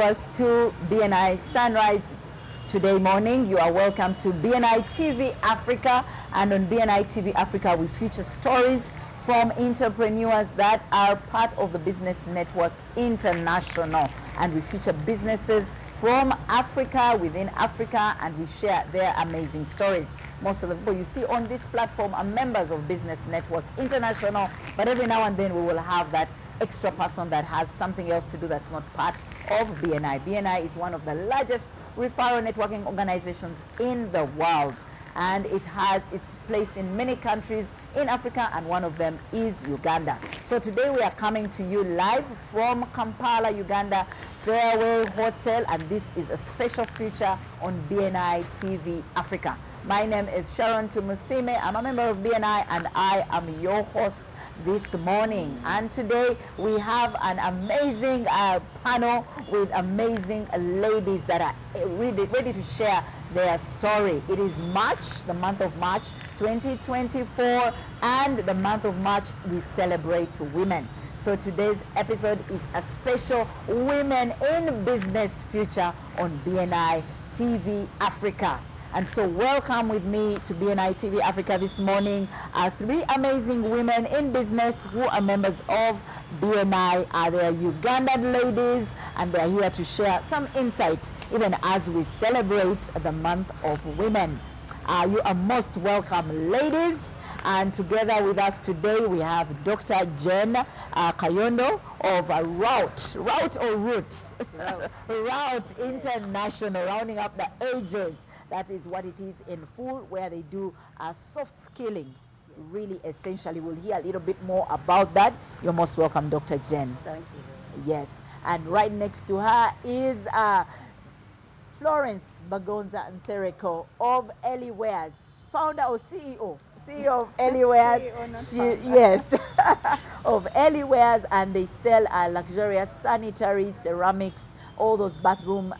viewers to BNI Sunrise today morning. You are welcome to BNI TV Africa, and on BNI TV Africa we feature stories from entrepreneurs that are part of the Business Network International, and we feature businesses from Africa, within Africa, and we share their amazing stories. Most of the people you see on this platform are members of Business Network International, but every now and then we will have that extra person that has something else to do that's not part of BNI. BNI is one of the largest referral networking organizations in the world, and it's placed in many countries in Africa, and one of them is Uganda. So today we are coming to you live from Kampala, Uganda, Fairway Hotel, and this is a special feature on BNI TV Africa. My name is Sharon Tumusiime. I'm a member of BNI, and I am your host this morning. And today we have an amazing panel with amazing ladies that are ready to share their story. It is March, the month of March 2024, and the month of March we celebrate women. So today's episode is a special Women in Business feature on BNI TV Africa. And so welcome with me to BNI TV Africa this morning are three amazing women in business who are members of BNI. They are Ugandan ladies, and they are here to share some insights even as we celebrate the month of women. You are most welcome, ladies. And together with us today we have Dr. Jen Kayondo of Route International, rounding up the ages. That is what it is in full, where they do soft skilling, really essentially. We'll hear a little bit more about that. You're most welcome, Dr. Jen. Thank you. Yes, and right next to her is Florence Bagonza and Sereko of Eliwares, founder or CEO of Eliwares. Yes, of Eliwares, and they sell luxurious sanitary, ceramics, all those bathroom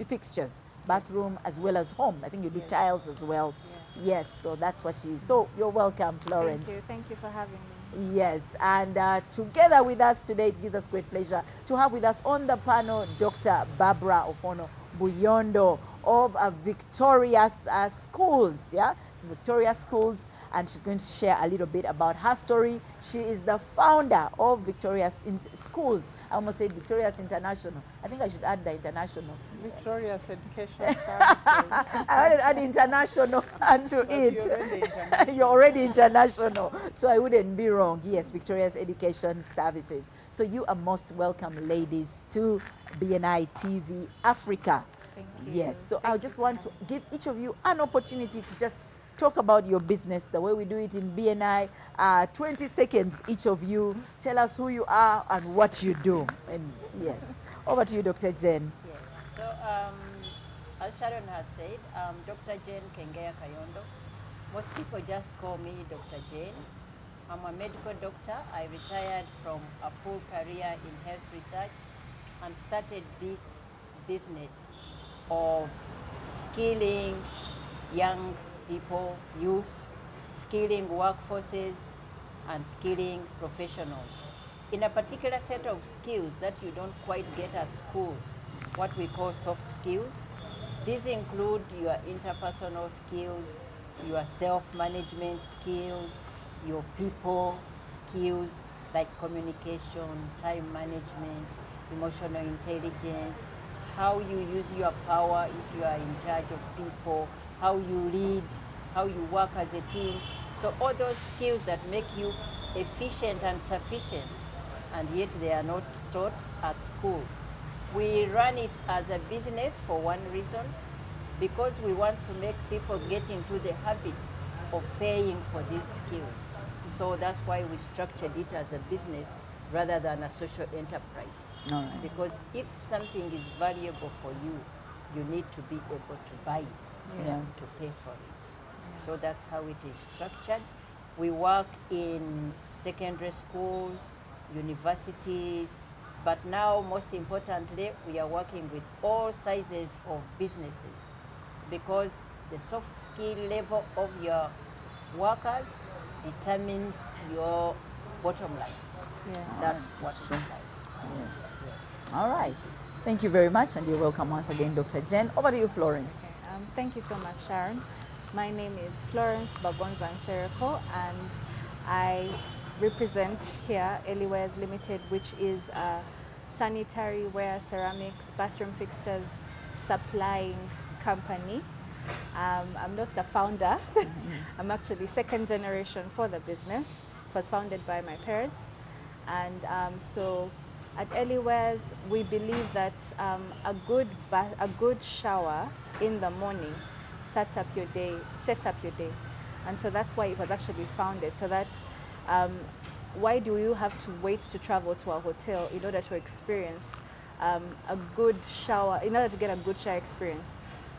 fixtures. Bathroom as well as home. I think you do tiles as well. Yeah. Yes, so that's what she is. So you're welcome, Florence. Thank you for having me. Yes, and together with us today, it gives us great pleasure to have with us on the panel Dr. Barbara Ofwono Buyondo of Victorious Schools. Yeah, it's Victorious Schools, and she's going to share a little bit about her story. She is the founder of Victorious Schools. I almost said Victorious International. I think I should add the international. Victorious Education Services. I wanted to add international to it. You're already international, so I wouldn't be wrong. Yes, Victorious Education Services. So you are most welcome, ladies, to BNI TV Africa. Thank you. Yes, so I just want to give each of you an opportunity to just talk about your business the way we do it in BNI. 20 seconds, each of you. Tell us who you are and what you do. And yes, over to you, Dr. Jen. Yes. So, as Sharon has said, Dr. Jen Kengeye Kayondo. Most people just call me Dr. Jen. I'm a medical doctor. I retired from a full career in health research and started this business of skilling young people, youth, skilling workforces, and skilling professionals in a particular set of skills that you don't quite get at school, what we call soft skills. These include your interpersonal skills, your self-management skills, your people skills like communication, time management, emotional intelligence, how you use your power if you are in charge of people, how you lead, how you work as a team. So all those skills that make you efficient and sufficient, and yet they are not taught at school. We run it as a business for one reason, because we want to make people get into the habit of paying for these skills. So that's why we structured it as a business rather than a social enterprise. All right. Because if something is valuable for you, you need to be able to buy it, to pay for it. So that's how it is structured. We work in secondary schools, universities, but now most importantly, we are working with all sizes of businesses, because the soft skill level of your workers determines your bottom line. Yeah. That's what's true. like. Yes. All right. Thank you very much, and you're welcome once again, Dr. Jen. Over to you, Florence. Okay, thank you so much, Sharon. My name is Florence Bagonza and I represent here Eliwares Limited, which is a sanitary ware, ceramics, bathroom fixtures supplying company. I'm not the founder. I'm actually second generation for the business. It was founded by my parents. And so at Eliwares, we believe that a good shower in the morning sets up your day. And so that's why it was actually founded, so that why do you have to wait to travel to a hotel in order to experience a good shower, in order to get a good shower experience?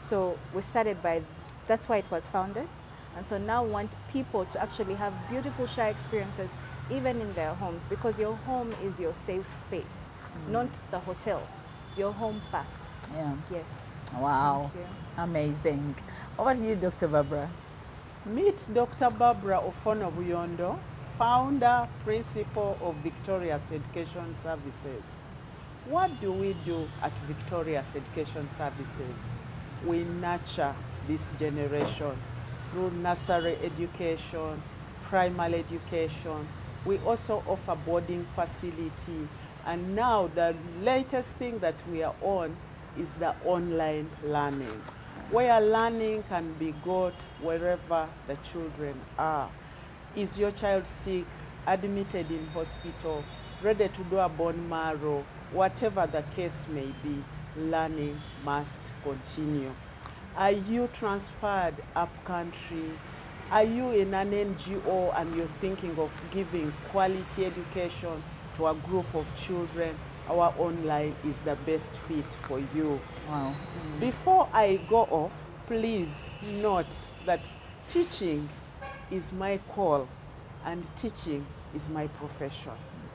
So we started by, that's why it was founded. And so now we want people to actually have beautiful shower experiences even in their homes, because your home is your safe space, not the hotel. Your home first. Yeah. Yes. Wow. Thank you. Amazing. Over to you, Dr. Barbara. Meet Dr. Barbara Ofwono Buyondo, founder, principal of Victorious Education Services. What do we do at Victorious Education Services? We nurture this generation through nursery education, primary education. We also offer boarding facility. And now the latest thing that we are on is the online learning, where learning can be got wherever the children are. Is your child sick, admitted in hospital, ready to do a bone marrow, whatever the case may be, learning must continue. Are you transferred up country? Are you in an NGO and you're thinking of giving quality education to a group of children? Our online is the best fit for you. Wow. Before I go off, please note that teaching is my call and teaching is my profession.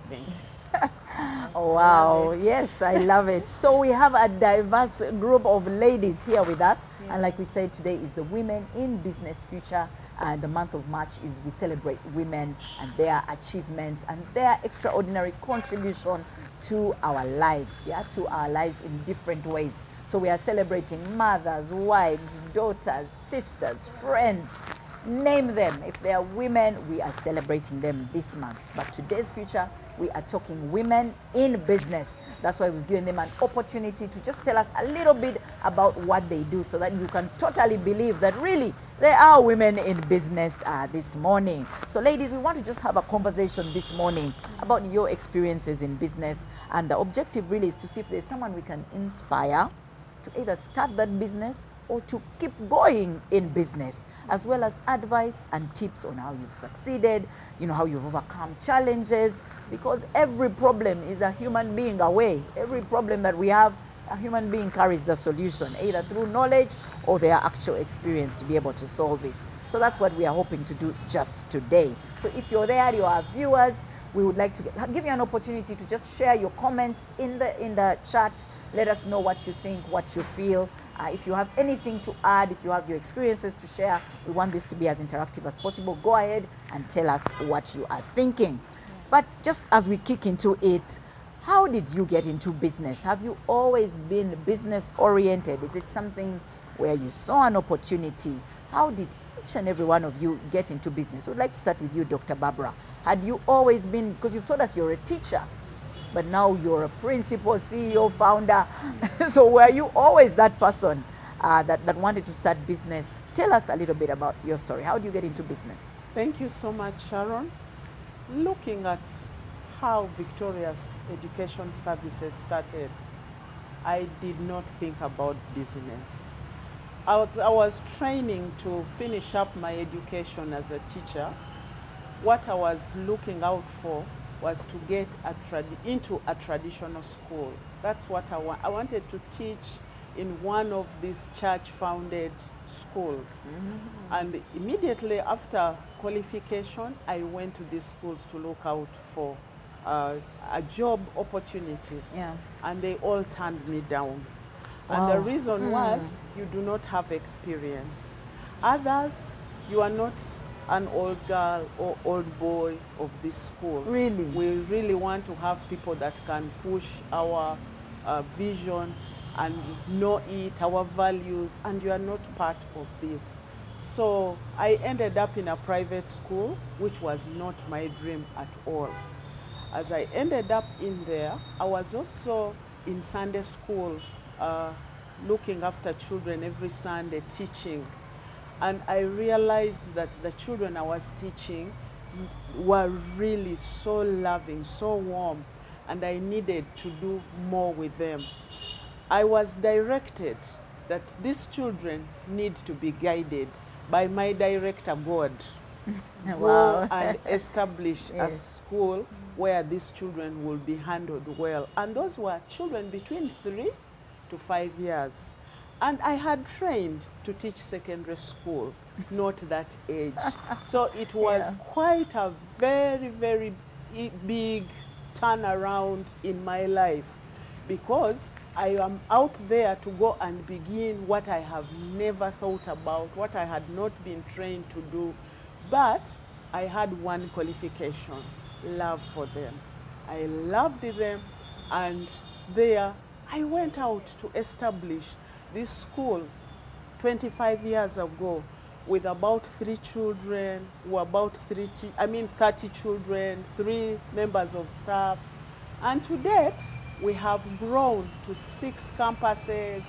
Thank you. Oh, wow. Yes, I love it. So we have a diverse group of ladies here with us. Yeah. And like we said, today is the Women in Business Future. And the month of March is we celebrate women and their achievements and their extraordinary contribution to our lives, to our lives in different ways. So we are celebrating mothers, wives, daughters, sisters, friends, name them. If they are women, we are celebrating them this month. But today's future, we are talking women in business. That's why we've given them an opportunity to just tell us a little bit about what they do, so that you can totally believe that really there are women in business this morning. So ladies, we want to just have a conversation this morning about your experiences in business. And the objective really is to see if there's someone we can inspire to either start that business or to keep going in business, as well as advice and tips on how you've succeeded, how you've overcome challenges, because every problem is a human being away. Every problem that we have, a human being carries the solution, either through knowledge or their actual experience to be able to solve it. So that's what we are hoping to do just today. So if you're there, you are viewers, we would like to give you an opportunity to just share your comments in the chat. Let us know what you think, what you feel. If you have anything to add, if you have your experiences to share, we want this to be as interactive as possible. Go ahead and tell us what you are thinking. But just as we kick into it, how did you get into business? Have you always been business oriented? Is it something where you saw an opportunity? How did each and every one of you get into business? We'd like to start with you, Dr. Barbara. Had you always been, because you've told us you're a teacher, but now you're a principal, CEO, founder. So were you always that person that wanted to start business? Tell us a little bit about your story. How do you get into business? Thank you so much, Sharon. Looking at how Victorious Education Services started, I did not think about business. I was training to finish up my education as a teacher. What I was looking out for was to get into a traditional school. That's what I want. I wanted to teach in one of these church-founded schools. And immediately after qualification, I went to these schools to look out for a job opportunity. Yeah. And they all turned me down. Wow. And the reason was you do not have experience. Others, you are not an old girl or old boy of this school. Really? We really want to have people that can push our vision and know it, our values, and you are not part of this. So I ended up in a private school, which was not my dream at all. As I ended up in there, I was also in Sunday school, looking after children every Sunday, teaching. And I realized that the children I was teaching were really so loving, so warm, and I needed to do more with them. I was directed that these children need to be guided by my director, God. Go Wow. and establish a Yes. school where these children will be handled well. And those were children between 3 to 5 years. And I had trained to teach secondary school, not that age. So it was Yeah. quite a very, very big turnaround in my life, because I am out there to go and begin what I have never thought about, what I had not been trained to do. But I had one qualification: love for them. I loved them, and there I went out to establish this school 25 years ago with about 3 children, or about 30 children, 3 members of staff. And to date, we have grown to 6 campuses,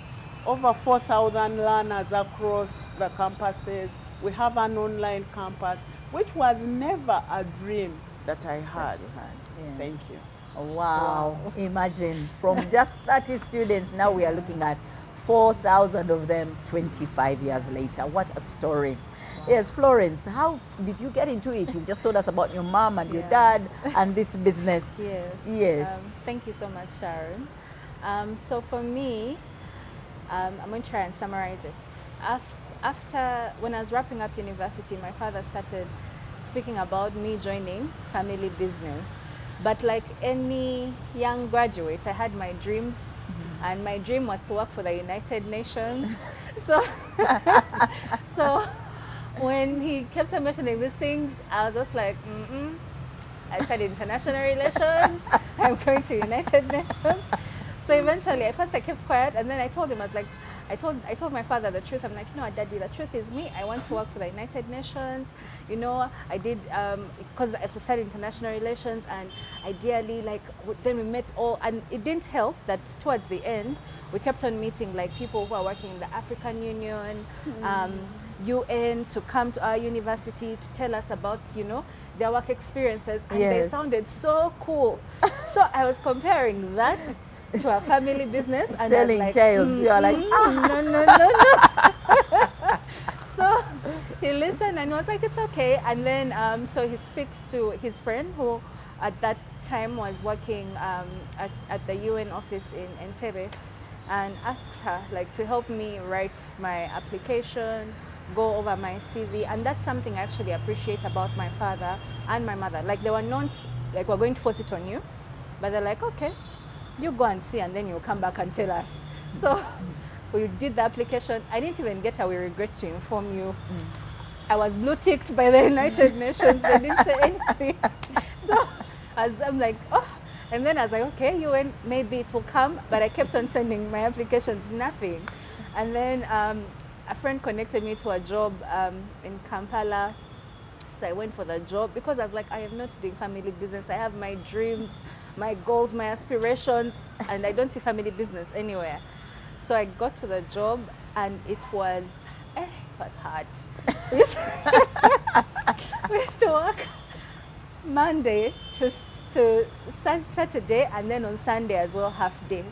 over 4,000 learners across the campuses. We have an online campus, which was never a dream that I had. That you had. Yes. Thank you. Wow. Wow. Imagine, from just 30 students, now we are looking at 4,000 of them 25 years later. What a story. Yes, Florence, how did you get into it? You just told us about your mom and your Yeah. dad and this business. Yes. Yes. Thank you so much, Sharon. So for me, I'm going to try and summarize it. After, when I was wrapping up university, my father started speaking about me joining family business. But like any young graduate, I had my dreams, and my dream was to work for the United Nations. So, so when he kept on mentioning these things, I was just like, I studied international relations. I'm going to United Nations. So eventually, at first I kept quiet, and then I told him, I was like, I told my father the truth. I'm like, you know what, Daddy, the truth is me. I want to work for the United Nations. You know, I did, because I studied international relations, and ideally, like, then we met all, and it didn't help that towards the end, we kept on meeting like people who are working in the African Union, UN, to come to our university to tell us about, you know, their work experiences, and they Yes. sounded so cool. So I was comparing that to a family business, and Selling I was like, tails. You are like, no, no, no, no. So he listened and was like, it's okay. And then so he speaks to his friend, who at that time was working at the UN office in Entebbe, and asks her like to help me write my application, go over my CV. And that's something I actually appreciate about my father and my mother. Like, they were not like, we're going to force it on you, but they're like, okay, you go and see, and then you'll come back and tell us. So we did the application. I didn't even get a "we regret to inform you." I was blue ticked by the United Nations. They didn't say anything. So I'm like, oh. And then I was like, okay, UN, maybe it will come. But I kept on sending my applications, nothing. And then a friend connected me to a job in Kampala. So I went for the job because I was like, I am not doing family business. I have my dreams, my goals, my aspirations, and I don't see family business anywhere. So I got to the job, and it was hard. We used we used to work Monday to Saturday, and then on Sunday as well, half day.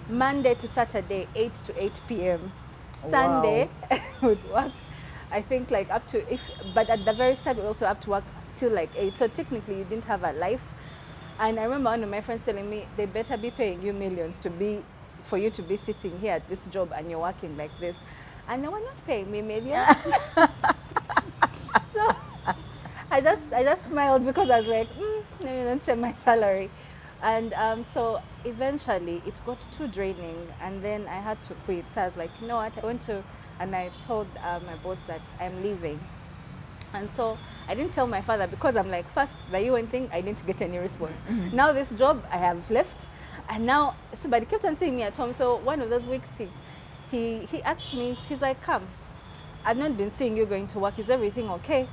Monday to Saturday, 8 to 8 p.m. Sunday, would work, I think, like up to, but at the very start we also have to work till like 8. So technically you didn't have a life. And I remember one of my friends telling me, they better be paying you millions for you to be sitting here at this job and you're working like this. And they were not paying me millions. So I just smiled, because I was like, no, you don't say my salary. And so eventually it got too draining, and then I had to quit. So I was like, you know what, and I told my boss that I'm leaving. And so I didn't tell my father, because I'm like, first, the UN thing, I didn't get any response. Now this job, I have left. And now, somebody kept on seeing me at home. So one of those weeks, he asked me, he's like, come, I've not been seeing you going to work. Is everything okay?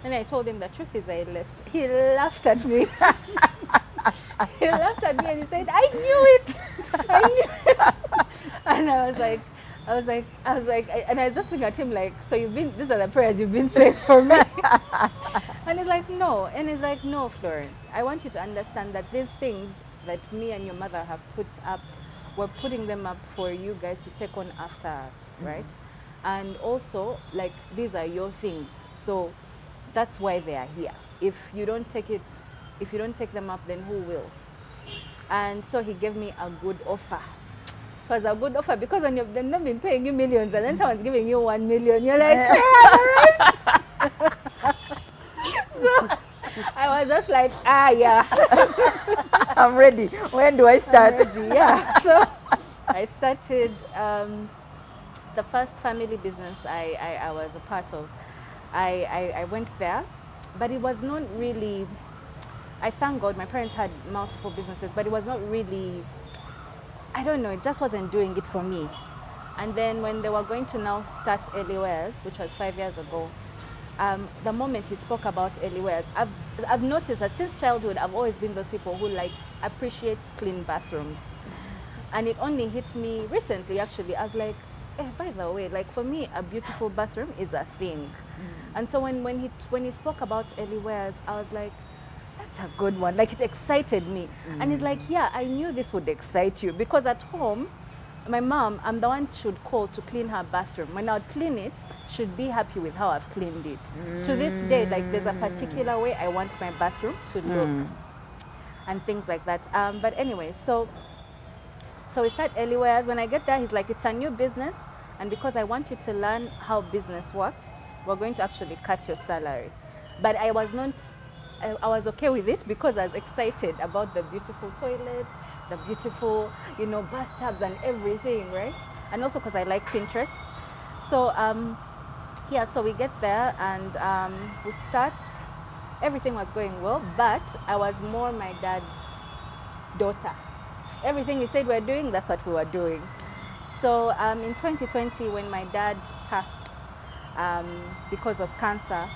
And I told him the truth is I left. He laughed at me. He laughed at me and he said, I knew it. I knew it. And I was like, and I was just looking at him like, so these are the prayers you've been saying for me. And he's like, no. And he's like, no, Florence, I want you to understand that these things that me and your mother have put up, we're putting them up for you guys to take on after us, right? And also, like, these are your things. So that's why they are here. If you don't take them up, then who will? And so he gave me a good offer. It was a good offer because when they've not been paying you millions and then someone's giving you 1 million, you're like, yeah, right? So I was just like, yeah. I'm ready. When do I start? I'm ready, yeah. So I started the first family business I was a part of. I went there, but it was not really, I thank God my parents had multiple businesses, but it was not really, I don't know, it just wasn't doing it for me. And then when they were going to now start early wears, which was 5 years ago, the moment he spoke about early wears, I've noticed that since childhood, I've always been those people who like appreciate clean bathrooms. And it only hit me recently, actually. I was like, by the way, like for me, a beautiful bathroom is a thing. And so when he spoke about early wears, I was like, that's a good one. Like, it excited me. And he's like, yeah, I knew this would excite you because at home, my mom, I'm the one should call to clean her bathroom. When I'd clean it, she'd be happy with how I've cleaned it. To this day, like, there's a particular way I want my bathroom to look and things like that. But anyway, so we start early wears. When I get there, he's like, it's a new business. And because I want you to learn how business works, we're going to actually cut your salary. But I was okay with it because I was excited about the beautiful toilets, the beautiful, bathtubs and everything, right? And also because I like Pinterest. So, yeah, so we get there and we start. Everything was going well, but I was more my dad's daughter. Everything he said we're doing, that's what we were doing. So in 2020, when my dad passed because of cancer,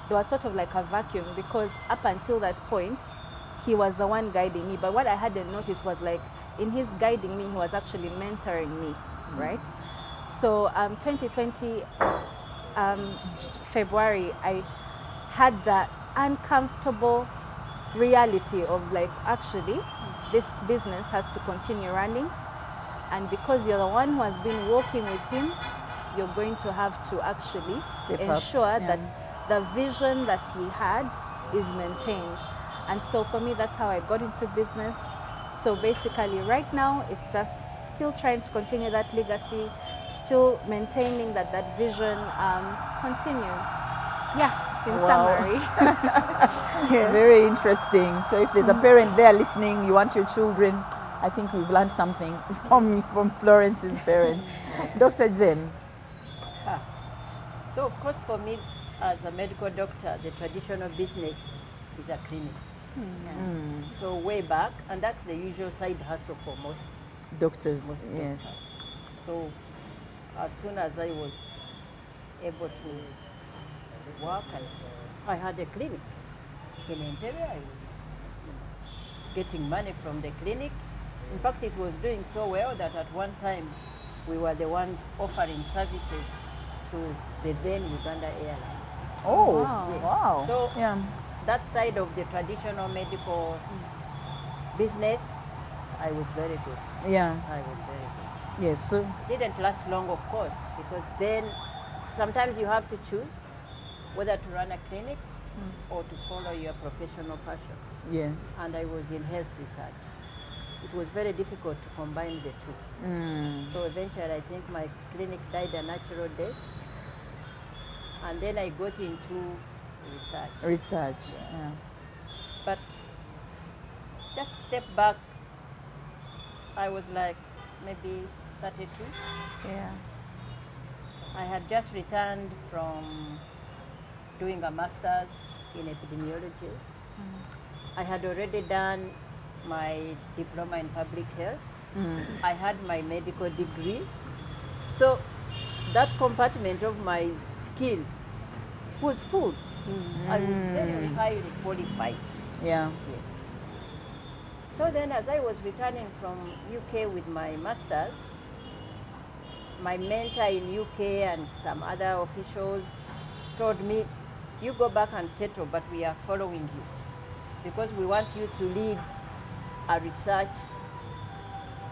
there was sort of like a vacuum because up until that point, he was the one guiding me. But what I hadn't noticed was like in his guiding me, he was actually mentoring me, right? So 2020, February, I had the uncomfortable reality of like, actually, this business has to continue running. And because you're the one who has been working with him, you're going to have to actually ensure that the vision that he had is maintained. And so for me, that's how I got into business. So basically right now, it's just still trying to continue that legacy, still maintaining that vision continues. Yeah, in summary. Yeah. Very interesting. So if there's a parent there listening, you want your children, I think we've learned something from Florence's parents. Dr. Jen. So of course for me, as a medical doctor, the traditional business is a clinic. So way back, and that's the usual side hustle for most doctors. Doctors. So as soon as I was able to work, I had a clinic in Entebbe. I was getting money from the clinic. In fact, it was doing so well that at one time we were the ones offering services to the then Uganda Airlines. Oh, wow. Yes. Wow. So that side of the traditional medical business, I was very good. Yeah. I was very good. Yes. So It didn't last long, of course, because then sometimes you have to choose whether to run a clinic or to follow your professional passion. yes. And I was in health research. It was very difficult to combine the two. So eventually I think my clinic died a natural death. And then I got into research. Research. Yeah. But just step back, I was like maybe 32. Yeah. I had just returned from doing a master's in epidemiology. I had already done my diploma in public health. I had my medical degree. So that compartment of my skills was full. I was very highly qualified. Yeah. Yes. So then as I was returning from UK with my master's, my mentor in UK and some other officials told me, you go back and settle, but we are following you because we want you to lead a research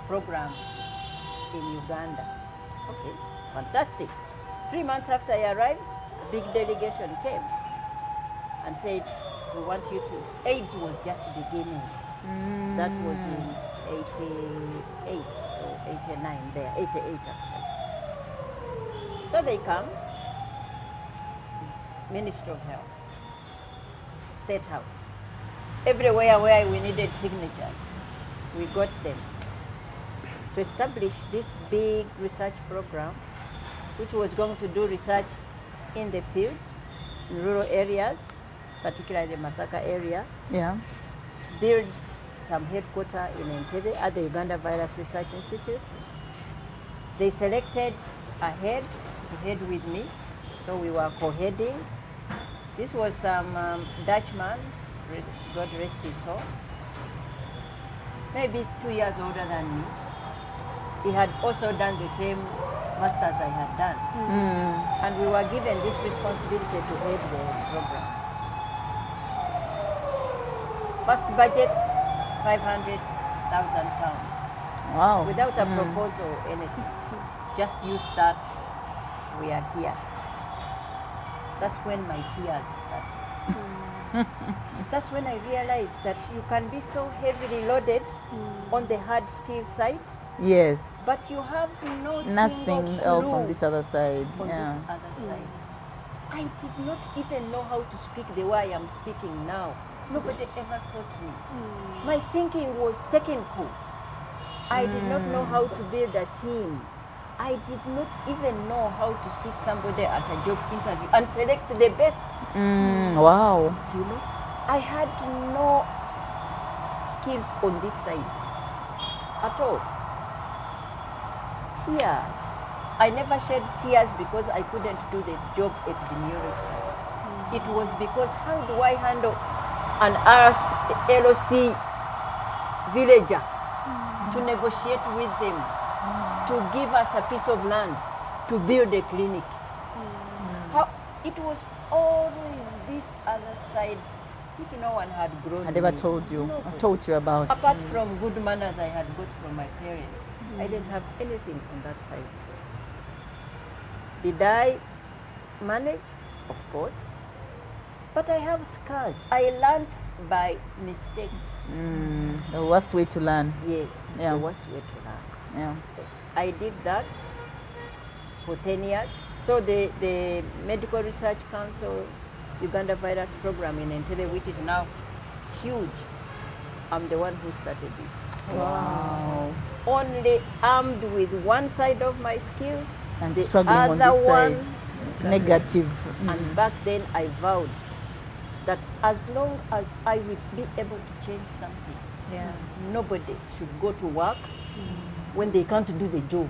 program in Uganda. Okay, fantastic. 3 months after I arrived, a big delegation came and said, we want you to, AIDS was just beginning. That was in 88 or 89 there, 88 actually. So they come, Ministry of Health, State House. Everywhere where we needed signatures, we got them to establish this big research program, which was going to do research in the field, in rural areas, particularly the Masaka area. Yeah. Build some headquarters in Entebbe at the Uganda Virus Research Institute. They selected a head to head with me, so we were co-heading. This was some Dutchman, God rest his soul, maybe 2 years older than me. He had also done the same masters I had done. And we were given this responsibility to head the program. First budget, £500,000. Wow. Without a proposal or anything. Just you start, we are here. That's when my tears started. That's when I realized that you can be so heavily loaded on the hard skill side, Yes. but you have no Nothing single else clue on this other side. on Yeah. this other side. I did not even know how to speak the way I am speaking now. Nobody ever taught me. My thinking was technical. I did not know how to build a team. I did not even know how to sit somebody at a job interview and select the best. Wow. You know, I had no skills on this side at all. Tears. I never shed tears because I couldn't do the job epidemiologically. It was because how do I handle an LOC villager to negotiate with them, to give us a piece of land, to build a clinic. How, it was always this other side which no one had grown I never me. told you. I Nobody. taught you about. Apart from good manners I had got from my parents, I didn't have anything on that side. Did I manage? Of course. But I have scars. I learned by mistakes. The worst way to learn. Yes, Yeah. the worst way to learn. Yeah. So I did that for 10 years. So the Medical Research Council Uganda Virus Program in Entebbe, which is now huge, I'm the one who started it. Wow. Only armed with one side of my skills, And the struggling on other this one side. Negative. And back then I vowed that as long as I will be able to change something, nobody should go to work when they can't do the job.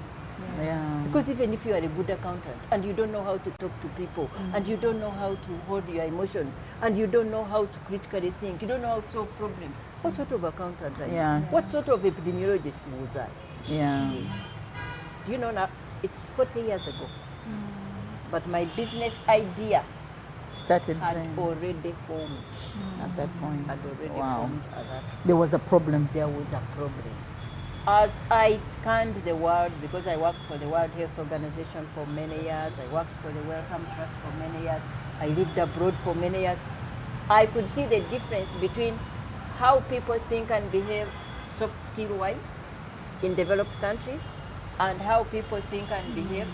Yeah. Because even if you are a good accountant and you don't know how to talk to people, and you don't know how to hold your emotions, and you don't know how to critically think, you don't know how to solve problems, what sort of accountant are you? Yeah. What sort of epidemiologist was I? Yeah. Do you know now? It's 40 years ago. But my business idea Started had then already formed. at that point. Had already Wow. formed at that. There was a problem. There was a problem. As I scanned the world, because I worked for the World Health Organization for many years, I worked for the Wellcome Trust for many years, I lived abroad for many years, I could see the difference between how people think and behave soft skill-wise in developed countries and how people think and behave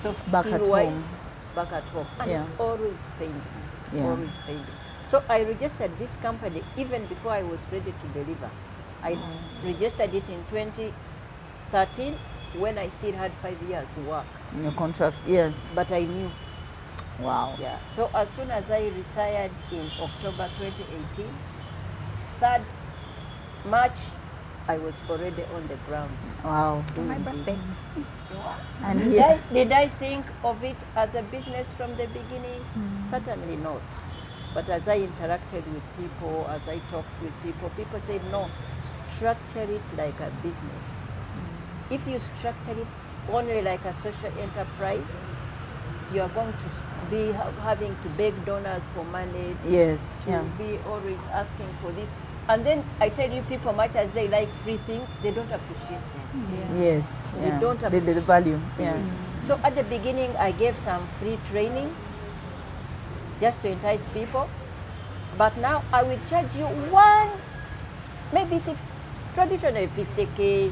soft Back at skill-wise home. back at home. And Yeah. it always pained me, Yeah. always pained me. So I registered this company even before I was ready to deliver. I registered it in 2013 when I still had 5 years to work. In your contract, yes. But I knew. Wow. Yeah. So as soon as I retired in October 2018, third March, I was already on the ground. Wow. doing My this. birthday. And Did here, did I think of it as a business from the beginning? Certainly not. But as I interacted with people, as I talked with people, people said, no, structure it like a business. If you structure it only like a social enterprise, you are going to be having to beg donors for money, yes, to yeah. be always asking for this. And then I tell you, people, much as they like free things, they don't appreciate them. Yes, We yeah. don't The value, yes. So at the beginning, I gave some free trainings just to entice people. But now I will charge you maybe traditionally 50K,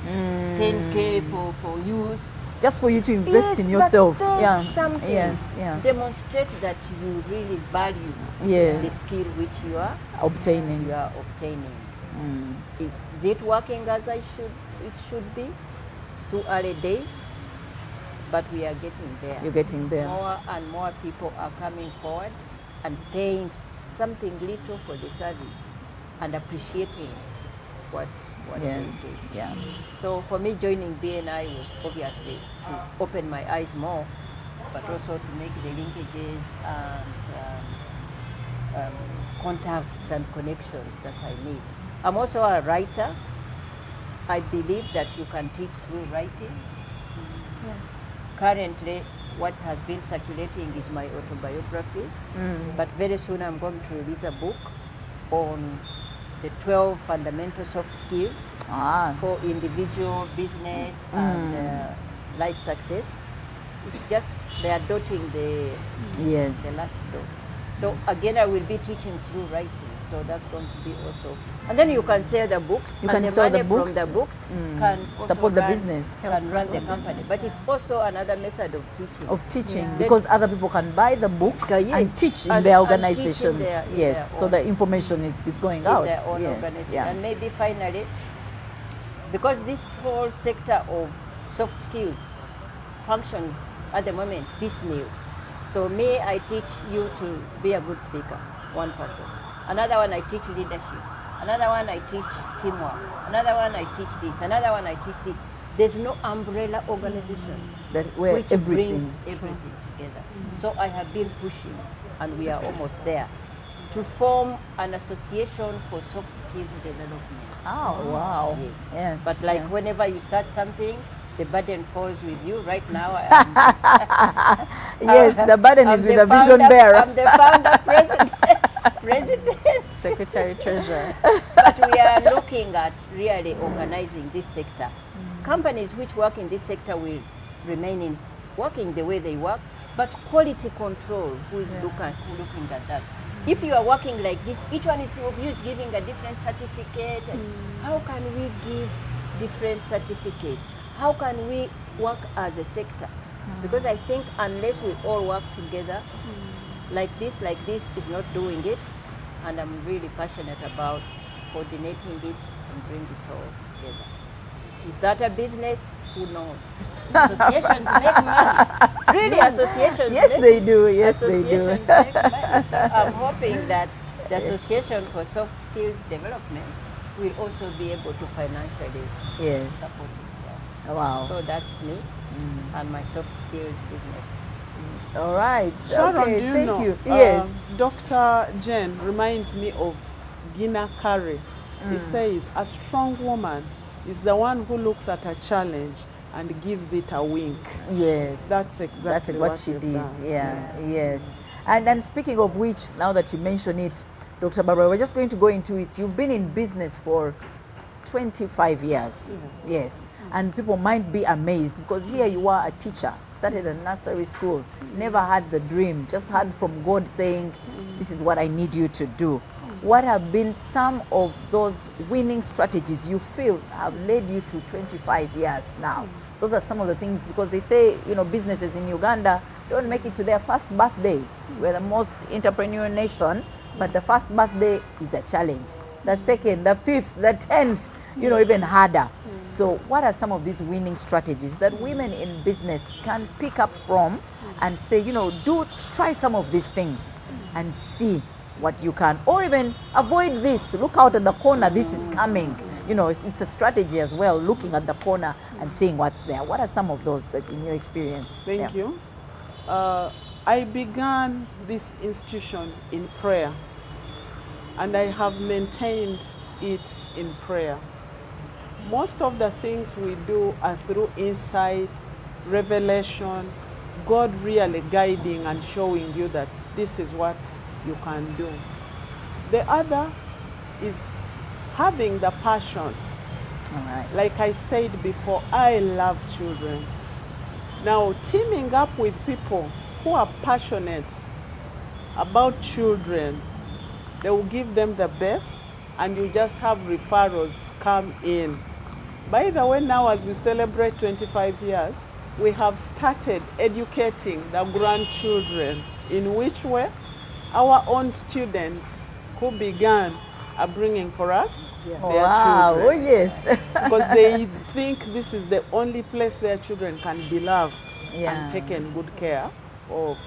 10K for use. Just for you to invest in yourself. But there's Yeah. something. Yes, yeah. Demonstrate that you really value Yes. the skill which you are Obtaining. obtaining. Is it working as it should be? It's too early days, but we are getting there. You're getting there. More and more people are coming forward and paying something little for the service and appreciating what Yeah. they do. Yeah. So for me, joining BNI was obviously to open my eyes more, but also to make the linkages and contacts and connections that I need. I'm also a writer. I believe that you can teach through writing. Yes. Currently, what has been circulating is my autobiography, but very soon I'm going to release a book on the 12 fundamental soft skills for individual, business, and life success. It's just they are dotting the last dots. So again, I will be teaching through writing. So that's going to be also. And then you can sell the books. You and can sell money the books. from the books can also Support the run, business. can run the company. But it's also another method of teaching. Of teaching, Yeah. because other people can buy the book Yes. and teach in And- their and teach in organizations. their- in Yes, their so own- the information is going in out. their own Yes, organization. yeah. And maybe finally, because this whole sector of soft skills functions at the moment piecemeal. So me, I teach you to be a good speaker, one person. Another one, I teach leadership. Another one, I teach teamwork. Another one, I teach this. Another one, I teach this. There's no umbrella organization That where which everything. brings everything together. So I have been pushing, and we are almost there, to form an association for soft skills development. Oh wow. Yes. Yes. But like yeah. whenever you start something, the burden falls with you. Right now, Yes, the burden I'm is with the a vision founder- bearer. I'm the founder, president. Secretary Treasurer. But we are looking at really organizing this sector. Companies which work in this sector will remain working the way they work, but quality control, who is looking at that. If you are working like this, each one of you is giving a different certificate. And how can we give different certificates? How can we work as a sector? Because I think unless we all work together, like this is not doing it. And I'm really passionate about coordinating it and bring it all together. Is that a business? Who knows? Associations make money. Really, associations Yes, make they do. Yes, they do. associations make money. So I'm hoping that the Association for Soft Skills Development will also be able to financially Yes. support itself. Wow. So that's me and my soft skills business. All right. Sharon, okay, do you thank know, you. Yes. Dr. Jen reminds me of Gina Carey. He says, a strong woman is the one who looks at a challenge and gives it a wink. Yes. That's exactly what she you've did. done. Yeah. Yes. And speaking of which, now that you mention it, Dr. Barbara, we're just going to go into it. You've been in business for 25 years. Yes. And people might be amazed because here you are, a teacher, started a nursery school, never had the dream, just heard from God saying, this is what I need you to do. What have been some of those winning strategies you feel have led you to 25 years now? Those are some of the things, because they say, you know, businesses in Uganda don't make it to their first birthday. We're the most entrepreneurial nation, but the first birthday is a challenge. The second, the fifth, the 10th, you know, even harder. So what are some of these winning strategies that women in business can pick up from and say, you know, try some of these things and see what you can, or even avoid this, look out at the corner, this is coming. you know, it's a strategy as well, looking at the corner and seeing what's there. What are some of those that in your experience? Thank you. I began this institution in prayer, and I have maintained it in prayer. Most of the things we do are through insight, revelation, God really guiding and showing you that this is what you can do. The other is having the passion. All right. Like I said before, I love children. Now, teaming up with people who are passionate about children, they will give them the best, and you just have referrals come in. By the way, now as we celebrate 25 years, we have started educating the grandchildren. In which way? Our own students who began are bringing for us their Wow, children. oh yes. Because they think this is the only place their children can be loved Yeah. and taken good care of.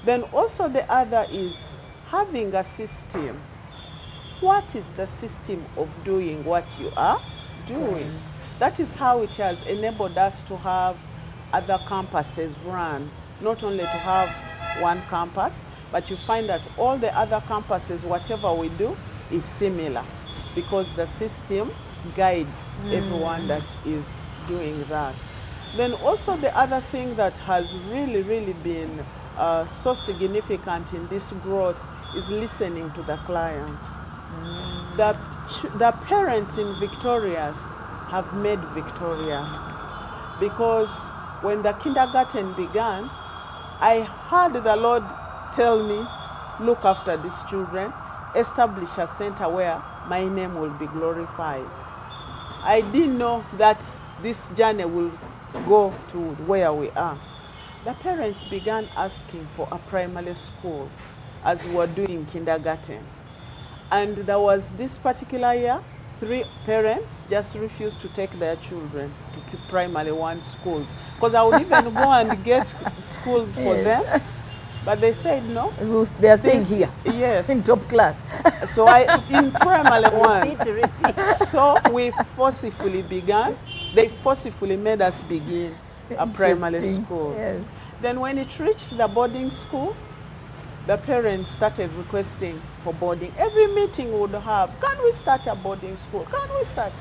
Then also the other is having a system. What is the system of doing what you are doing? That is how it has enabled us to have other campuses run, not only to have one campus, but you find that all the other campuses, whatever we do, is similar, because the system guides everyone that is doing that. Then also the other thing that has really been so significant in this growth is listening to the clients. The parents in Victorious have made victorious, because when the kindergarten began, I heard the Lord tell me, look after these children, establish a center where my name will be glorified. I didn't know that this journey will go to where we are. The parents began asking for a primary school as we were doing kindergarten. And there was this particular year, 3 parents just refused to take their children to keep primary 1 schools. Because I would even go and get schools for them. But they said no. They are staying here. Yes. In top class. So in primary 1. Repeat. So we forcefully began. They forcefully made us begin a primary Interesting. school. Yes. Then when it reached the boarding school, the parents started requesting for boarding. Every meeting would have, can we start a boarding school? Can we start?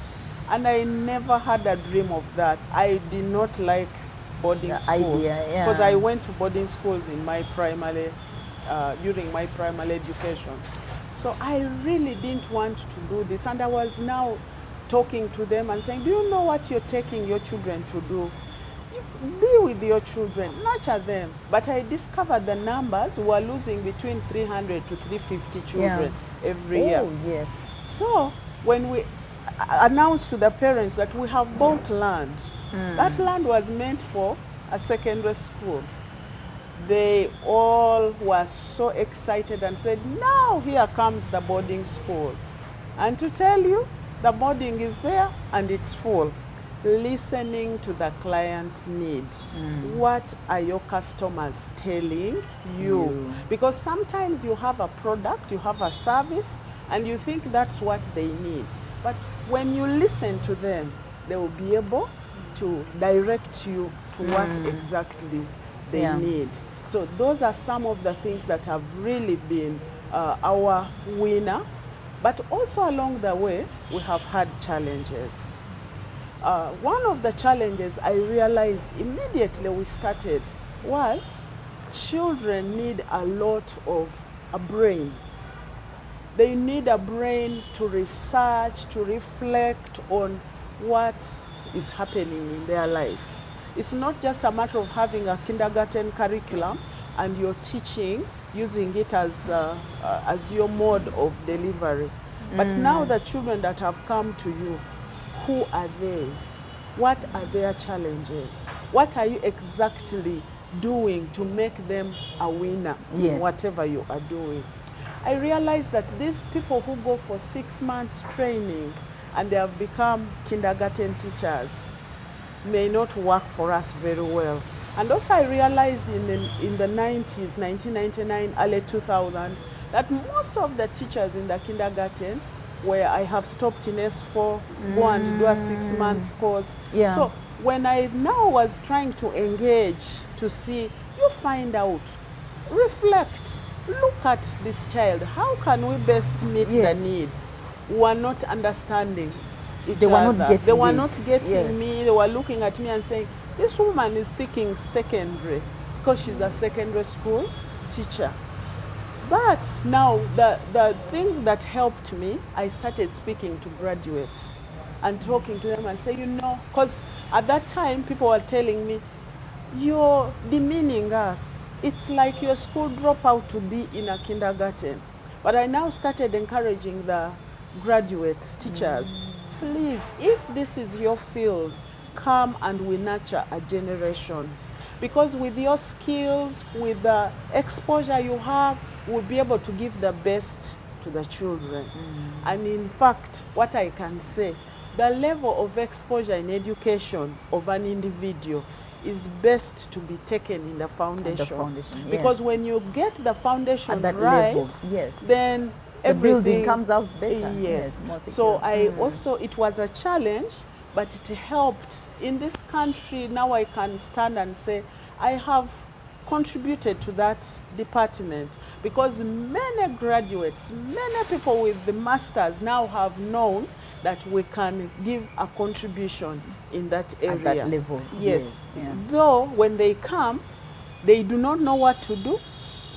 And I never had a dream of that. I did not like boarding school. Idea, yeah. Because I went to boarding schools in my primary, during my primary education. So I really didn't want to do this. And I was now talking to them and saying, do you know what you're taking your children to do? Be with your children, nurture them. But I discovered the numbers were losing between 300 to 350 children every year. Oh, yes. So when we announced to the parents that we have bought land, that land was meant for a secondary school. They all were so excited and said, now here comes the boarding school. And to tell you, the boarding is there and it's full. Listening to the client's need. What are your customers telling you? Because sometimes you have a product, you have a service, and you think that's what they need. But when you listen to them, they will be able to direct you to what exactly they need. So those are some of the things that have really been our winner. But also along the way, we have had challenges. One of the challenges I realized immediately we started was children need a lot of a brain. They need a brain to research, to reflect on what is happening in their life. It's not just a matter of having a kindergarten curriculum and you're teaching, using it as your mode of delivery. But now the children that have come to you, who are they? What are their challenges? What are you exactly doing to make them a winner in whatever you are doing? I realized that these people who go for 6 months training and they have become kindergarten teachers may not work for us very well. And also I realized in the 90s, 1999, early 2000s, that most of the teachers in the kindergarten where I have stopped in S4, go and do a 6 months course. Yeah. So when I now was trying to engage to see, you find out, reflect, look at this child. How can we best meet the need? We are not understanding each They were other. not getting They were it. not getting Yes. me. They were looking at me and saying, this woman is thinking secondary because she's a secondary school teacher. But now the thing that helped me, I started speaking to graduates and talking to them and say, you know, because at that time people were telling me, you're demeaning us. It's like your school dropout to be in a kindergarten. But I now started encouraging the graduates, teachers, please, if this is your field, come and we nurture a generation. Because with your skills, with the exposure you have, we'll be able to give the best to the children. And in fact, what I can say, the level of exposure in education of an individual is best to be taken in the foundation. Because when you get the foundation at that right, level, yes, then the everything building comes out better. Yes. More So secure. I also, it was a challenge, but it helped. In this country, now I can stand and say, I have contributed to that department because many graduates, many people with the masters now have known that we can give a contribution in that area. At that level, yes. Yeah. Though when they come, they do not know what to do,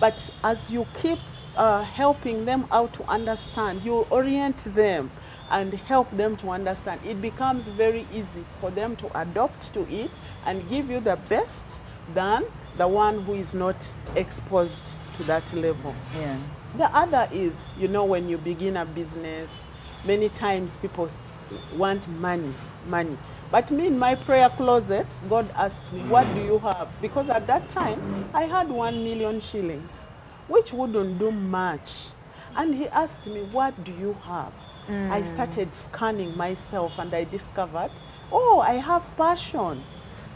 but as you keep helping them out to understand, you orient them and help them to understand, it becomes very easy for them to adopt to it and give you the best than the one who is not exposed to that level. Yeah. The other is, you know, when you begin a business, many times people want money. But me, in my prayer closet, God asked me, what do you have? Because at that time, I had 1 million shillings, which wouldn't do much. And he asked me, what do you have? I started scanning myself and I discovered, oh, I have passion.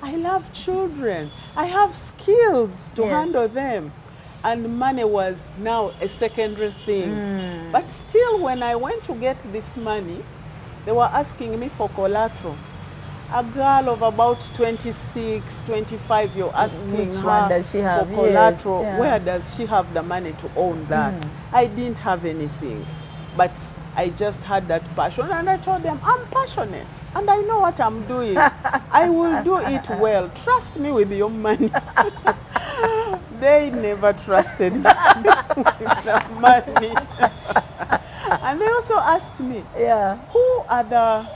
I love children. I have skills to handle them. And money was now a secondary thing. But still, when I went to get this money, they were asking me for collateral. A girl of about 26, 25, you're asking which her one does she have? for collateral. Yes, yeah. Where does she have the money to own that? I didn't have anything, but I just had that passion, and I told them, I'm passionate, and I know what I'm doing. I will do it well. Trust me with your money. They never trusted me with the money. And they also asked me, who are the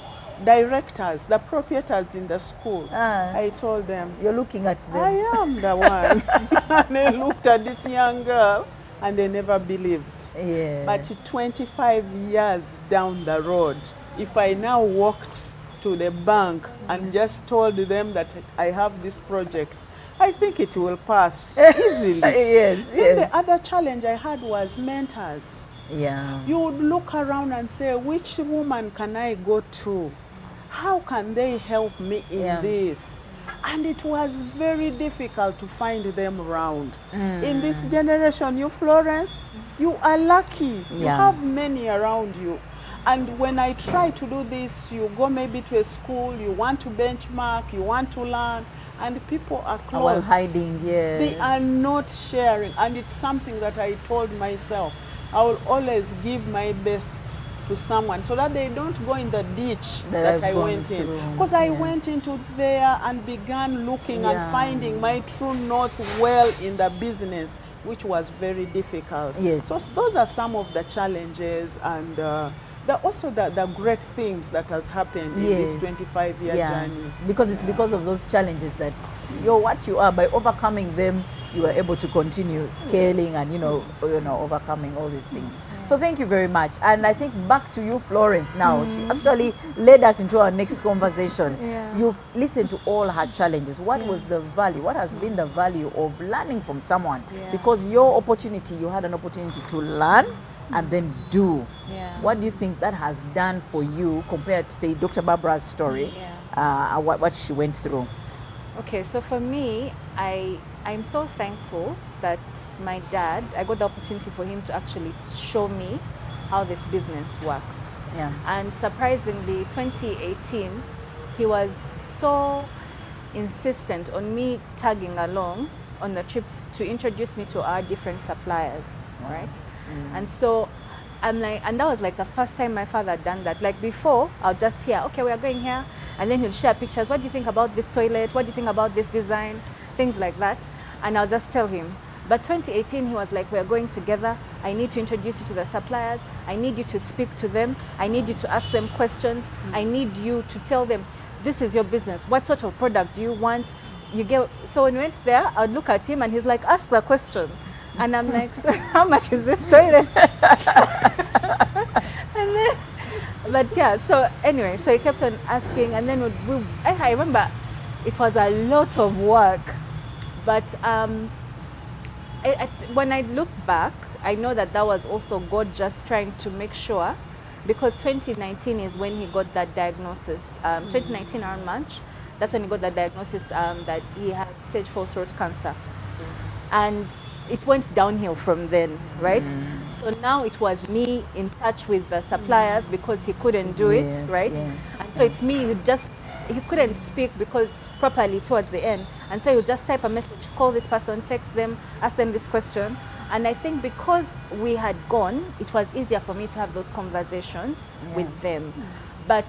directors, the proprietors in the school? I told them, you're looking at them. I am the one. And they looked at this young girl and they never believed. But 25 years down the road, if I now walked to the bank and just told them that I have this project, I think it will pass easily. Then the other challenge I had was mentors. You would look around and say, which woman can I go to? How can they help me in this? And it was very difficult to find them around. In this generation, you, Florence, you are lucky. You have many around you. And when I try to do this, you go maybe to a school, you want to benchmark, you want to learn, and people are closed. Hiding, They are not sharing. And it's something that I told myself, I will always give my best to someone so that they don't go in the ditch that I went in. Because I went into there and began looking and finding my true north well in the business, which was very difficult. So those are some of the challenges and also the great things that has happened in this 25-year journey. Because it's because of those challenges that you're what you are. By overcoming them, you are able to continue scaling and overcoming all these things. So thank you very much. And I think back to you, Florence. Now she actually led us into our next conversation. You've listened to all her challenges. What was the value? What has been the value of learning from someone? Because your opportunity, you had an opportunity to learn and then do. What do you think that has done for you compared to, say, Dr. Barbara's story, what she went through? Okay, so for me, I'm so thankful that my dad, I got the opportunity for him to actually show me how this business works. Yeah. And surprisingly, 2018, he was so insistent on me tagging along on the trips to introduce me to our different suppliers, right? And so I'm like, and that was like the first time my father had done that. Like before, I'll just hear, okay, we are going here, and then he'll share pictures. What do you think about this toilet? What do you think about this design? Things like that. And I'll just tell him. But 2018, he was like, we're going together. I need to introduce you to the suppliers. I need you to speak to them. I need you to ask them questions. I need you to tell them, this is your business. What sort of product do you want? You get. So when we went there, I'd look at him and he's like, ask the question. And I'm like, so how much is this toilet? And then, but yeah, so anyway, so he kept on asking, and then I remember it was a lot of work, but when I look back, I know that that was also God just trying to make sure, because 2019 is when he got that diagnosis. 2019 around March, that's when he got that diagnosis that he had stage 4 throat cancer. And it went downhill from then, right? So now it was me in touch with the suppliers because he couldn't do it, right? Yes, And so it's me who he couldn't speak because properly towards the end. And so you just type a message, call this person, text them, ask them this question. And I think because we had gone, it was easier for me to have those conversations with them. But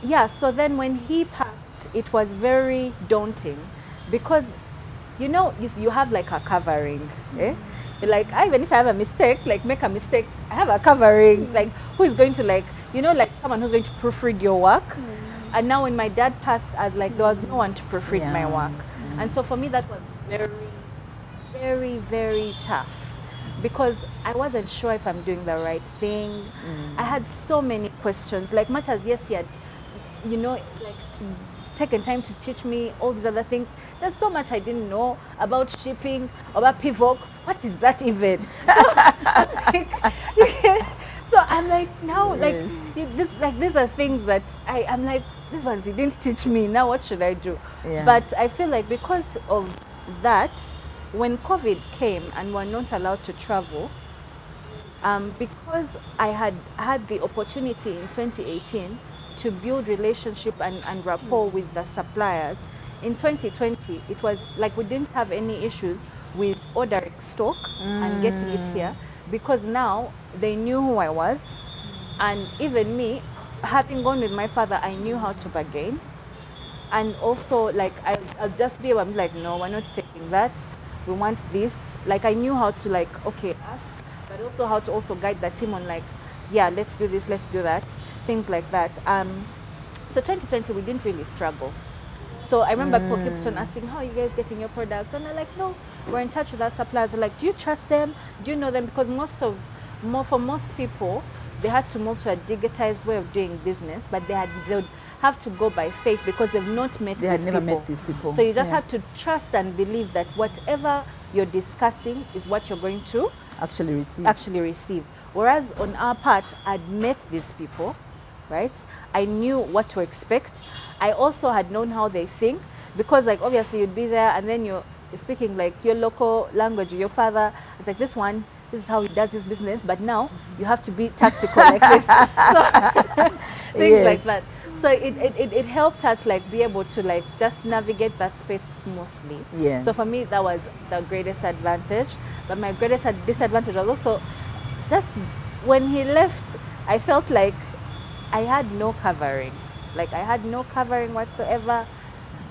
yeah, so then when he passed, it was very daunting because you know, you have like a covering, eh? Like, even if I have a mistake, like make a mistake, I have a covering, like who is going to like, you know, like someone who's going to proofread your work. And now when my dad passed, I was like, there was no one to proofread my work. And so for me, that was very, very, very tough because I wasn't sure if I'm doing the right thing. I had so many questions, like much as yes, he had, you know, like taken time to teach me all these other things. There's so much I didn't know about shipping, about pivot. What is that even? So I'm like, now, like, these are things that I'm like, these ones he didn't teach me. Now what should I do? But I feel like because of that, when COVID came and we're not allowed to travel, because I had the opportunity in 2018 to build relationship and rapport with the suppliers, in 2020 it was like we didn't have any issues with ordering stock and getting it here because now they knew who I was, and even me, having gone with my father, I knew how to bargain. And also, like, I'll just be able, I'm like, no, we're not taking that, we want this. Like, I knew how to, like, okay, ask, but also how to also guide the team on, like, yeah, let's do this, let's do that, things like that. So 2020 we didn't really struggle. So I remember people kept on asking, how are you guys getting your product? And I'm like, no, we're in touch with our suppliers. They're like, do you trust them? Do you know them? Because for most people, they had to move to a digitized way of doing business, but they would have to go by faith because they've not met these people. They had never met these people. So you just have to trust and believe that whatever you're discussing is what you're going to actually receive. Whereas on our part, I'd met these people, right? I knew what to expect. I also had known how they think because, like, obviously you'd be there and then you're speaking like your local language with your father. It's like, this is how he does his business, but now you have to be tactical like this. So, things like that. So it helped us, like, be able to, like, just navigate that space smoothly. Yeah. So for me, that was the greatest advantage. But my greatest disadvantage was also just when he left, I felt like I had no covering. Like, I had no covering whatsoever,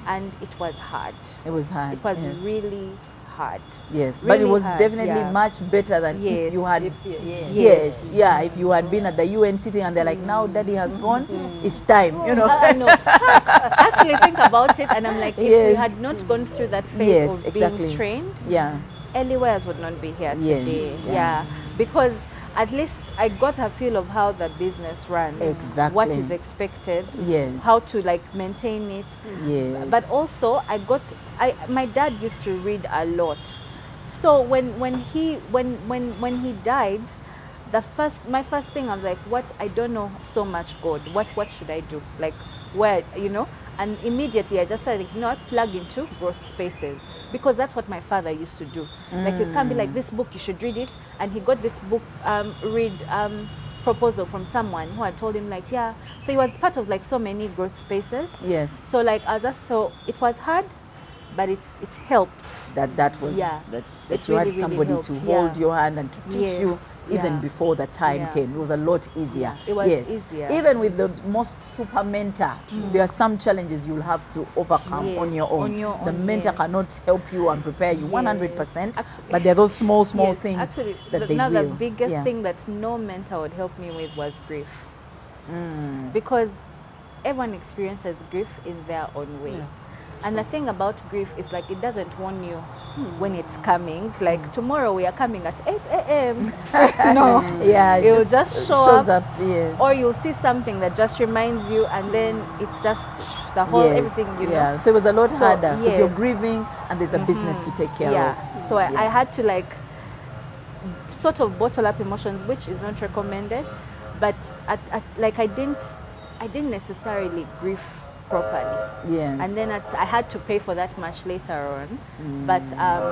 and it was hard. It was hard. It was really hard. Yes, really but it was hard, definitely much better than if you had. If you had been at the UN sitting and they're like, now Daddy has gone, it's time, you know. No. Actually, think about it, and I'm like, if we had not gone through that phase of being trained, Eliwares would not be here today. Because at least I got a feel of how the business runs, what is expected, how to, like, maintain it. But also my dad used to read a lot. So when he died, my first thing, I was like, I don't know so much, God. What should I do? Like, where, you know? And immediately I just started, you know what, plug into growth spaces, because that's what my father used to do. Like, you can't be like, this book, you should read it. And he got this book, proposal from someone who had told him like, yeah, so he was part of like so many growth spaces. Yes. So like so it was hard, but it helped. That was Yeah. that It you really, had somebody really to helped. hold Yeah. your hand and to teach Yes. you even Yeah. before the time Yeah. came. It was a lot easier. Yeah, it was yes. easier. Even with the most super mentor, there are some challenges you'll have to overcome Yes, on your own. on your The own, mentor yes. cannot help you and prepare you Yes. 100%, Actually- but there are those small Yes, things actually, that they now will. the biggest Yeah. thing that no mentor would help me with was grief, Mm. because everyone experiences grief in their own way. Yeah. And the thing about grief is like it doesn't warn you when it's coming. Like tomorrow we are coming at 8 a.m. No, Yeah, it will just shows up, yes. or you'll see something that just reminds you, and then it's just the whole yes. everything, you know. Yeah, so it was a lot So, harder because you're yes. grieving and there's a business to take care Yeah. of. So I Yes. had to like sort of bottle up emotions, which is not recommended, but like I didn't necessarily grieve properly. Yes. And then I had to pay for that much later on. But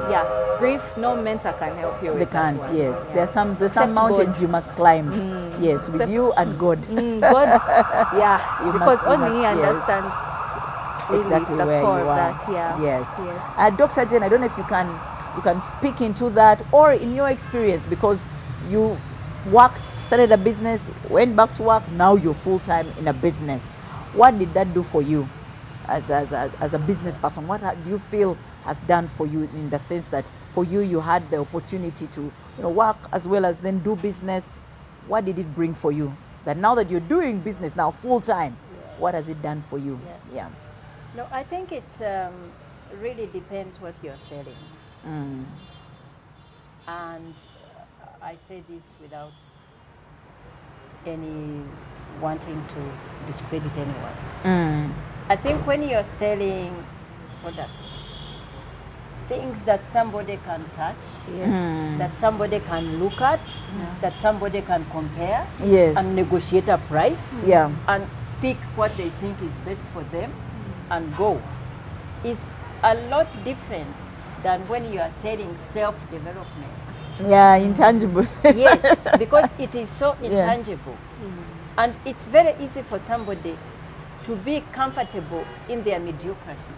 yeah, grief, no mentor can help you They with that can't, one. yes. Yeah. There's some Except mountains God. you must climb. Yes, with Except- you and God. God, yeah, You because must- you only must- He yes. understands really Exactly the where core you of are. that. Yeah. Yes. Yes. Dr. Jane, I don't know if you can speak into that, or in your experience, because you started a business, went back to work, now you're full time in a business. What did that do for you as a business person? What do you feel has done for you, in the sense that for you had the opportunity to work as well as then do business? What did it bring for you? That now that you're doing business now full time, Yes. what has it done for you? Yes. Yeah. No, I think it really depends what you're selling. Mm. And I say this without any wanting to discredit anyone. Mm. I think when you're selling products, things that somebody can touch, that somebody can look at, that somebody can compare, Yes. and negotiate a price, Yeah. and pick what they think is best for them and go, is a lot different than when you are selling self-development. Yeah, intangibles. Yes, because it is so Yeah. intangible. And it's very easy for somebody to be comfortable in their mediocrity.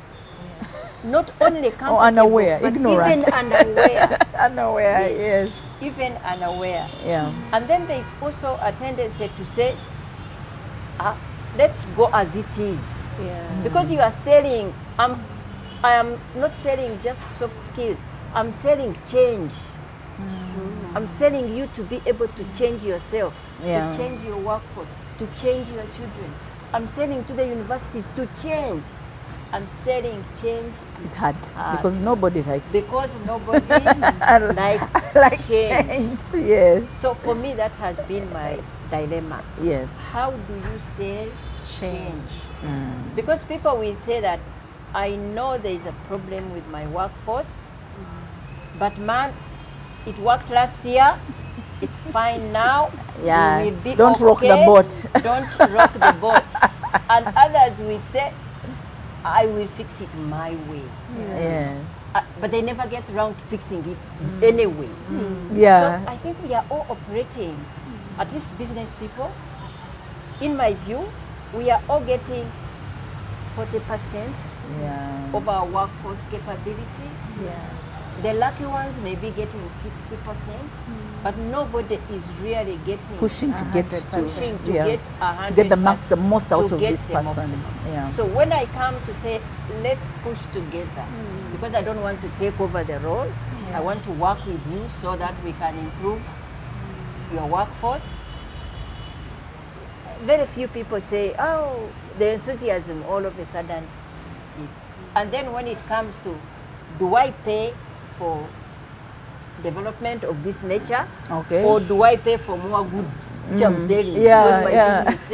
Not only comfortable, unaware, but ignorant. even unaware. Unaware, Yes. yes. Even unaware. Yeah. And then there is also a tendency to say, let's go as it is. Yeah. Because you are selling, I am not selling just soft skills. I'm selling change. I'm selling you to be able to change yourself, Yeah. to change your workforce, to change your children. I'm selling to the universities to change. I'm selling change It's hard hard. because nobody likes Because nobody likes likes change. change. Yes. So for me, that has been my dilemma. Yes. How do you sell change? Mm. Because people will say that, I know there is a problem with my workforce, but man, it worked last year, it's fine now, Yeah. we will be Don't rock the okay. boat. Don't rock the boat. And others will say, I will fix it my way. Yeah. But they never get around to fixing it anyway. Yeah. So I think we are all operating, at least business people, in my view, we are all getting 40% Yeah. of our workforce capabilities. Yeah. The lucky ones may be getting 60%, but nobody is really getting Pushing to get to 100%. to yeah. get To get the 100%, the most out to of get this the person. maximum. Yeah. So when I come to say, let's push together, because I don't want to take over the role, I want to work with you so that we can improve your workforce. Very few people say, oh, the enthusiasm all of a sudden. And then when it comes to, do I pay for development of this nature, Okay. or do I pay for more goods which I'm selling? Yeah, because my yeah. business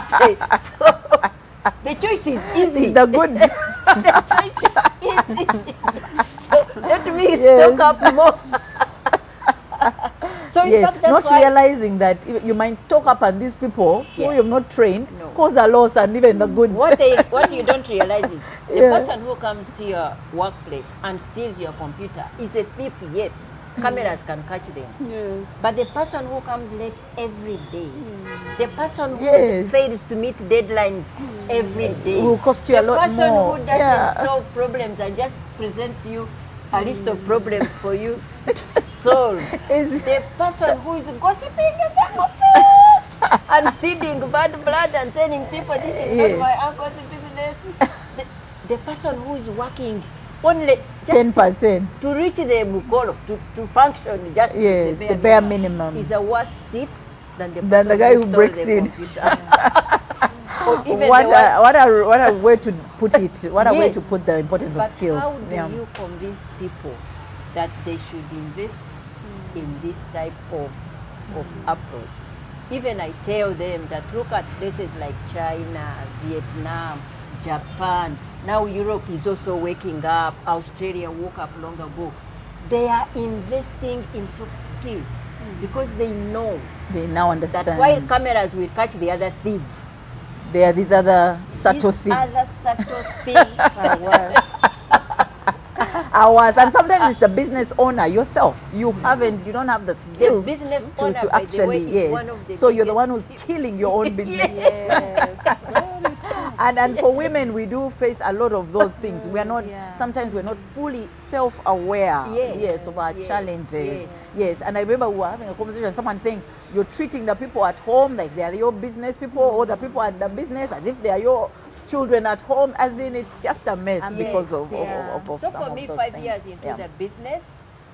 says so. The choice is easy. The goods. The choice is easy. So let me Yes. stock up more. So in Yes. fact, that's Not why realizing that you might stock up on these people who Yeah. you have not trained, No. cause a loss and even the goods. what you don't realize is the Yeah. person who comes to your workplace and steals your computer is a thief, yes, cameras can catch them. Yes. But the person who comes late every day, the person who Yes. fails to meet deadlines every day, will cost you a lot the person more. who doesn't Yeah. solve problems and just presents you a list of problems for you to solve, Is- the person who is gossiping in the office and seeding bad blood and telling people this is Yes. not my uncle's business, the person who is working only just 10%. to reach the mukolo, to function just Yes, the the bare minimum. is a worse thief than the Than person the guy who stole breaks the in. computer. Or even What the worst- what a way to put it. What a way Yes. to put the importance But of skills. how do you convince people that they should invest in this type of approach? Even I tell them that look at places like China, Vietnam, Japan. Now Europe is also waking up. Australia woke up long ago. They are investing in soft skills because they know They now understand. that while cameras will catch the other thieves, There are these other subtle these thieves. other subtle thieves are worse. Ours, and sometimes it's the business owner yourself. You don't have the skills business to owner, by the actually, way, is yes. one of the So you're the one who's biggest- killing your own business. Yes. And for women, we do face a lot of those things. We are not, Yeah. sometimes we're not fully self-aware, Yes. of our Yes. challenges. Yes. Yes, and I remember we were having a conversation, someone saying, you're treating the people at home like they are your business people, or the people at the business as if they are your children at home, as in it's just a mess A because mess, of yeah. some So for of me, those 5 things. years into Yeah. the business,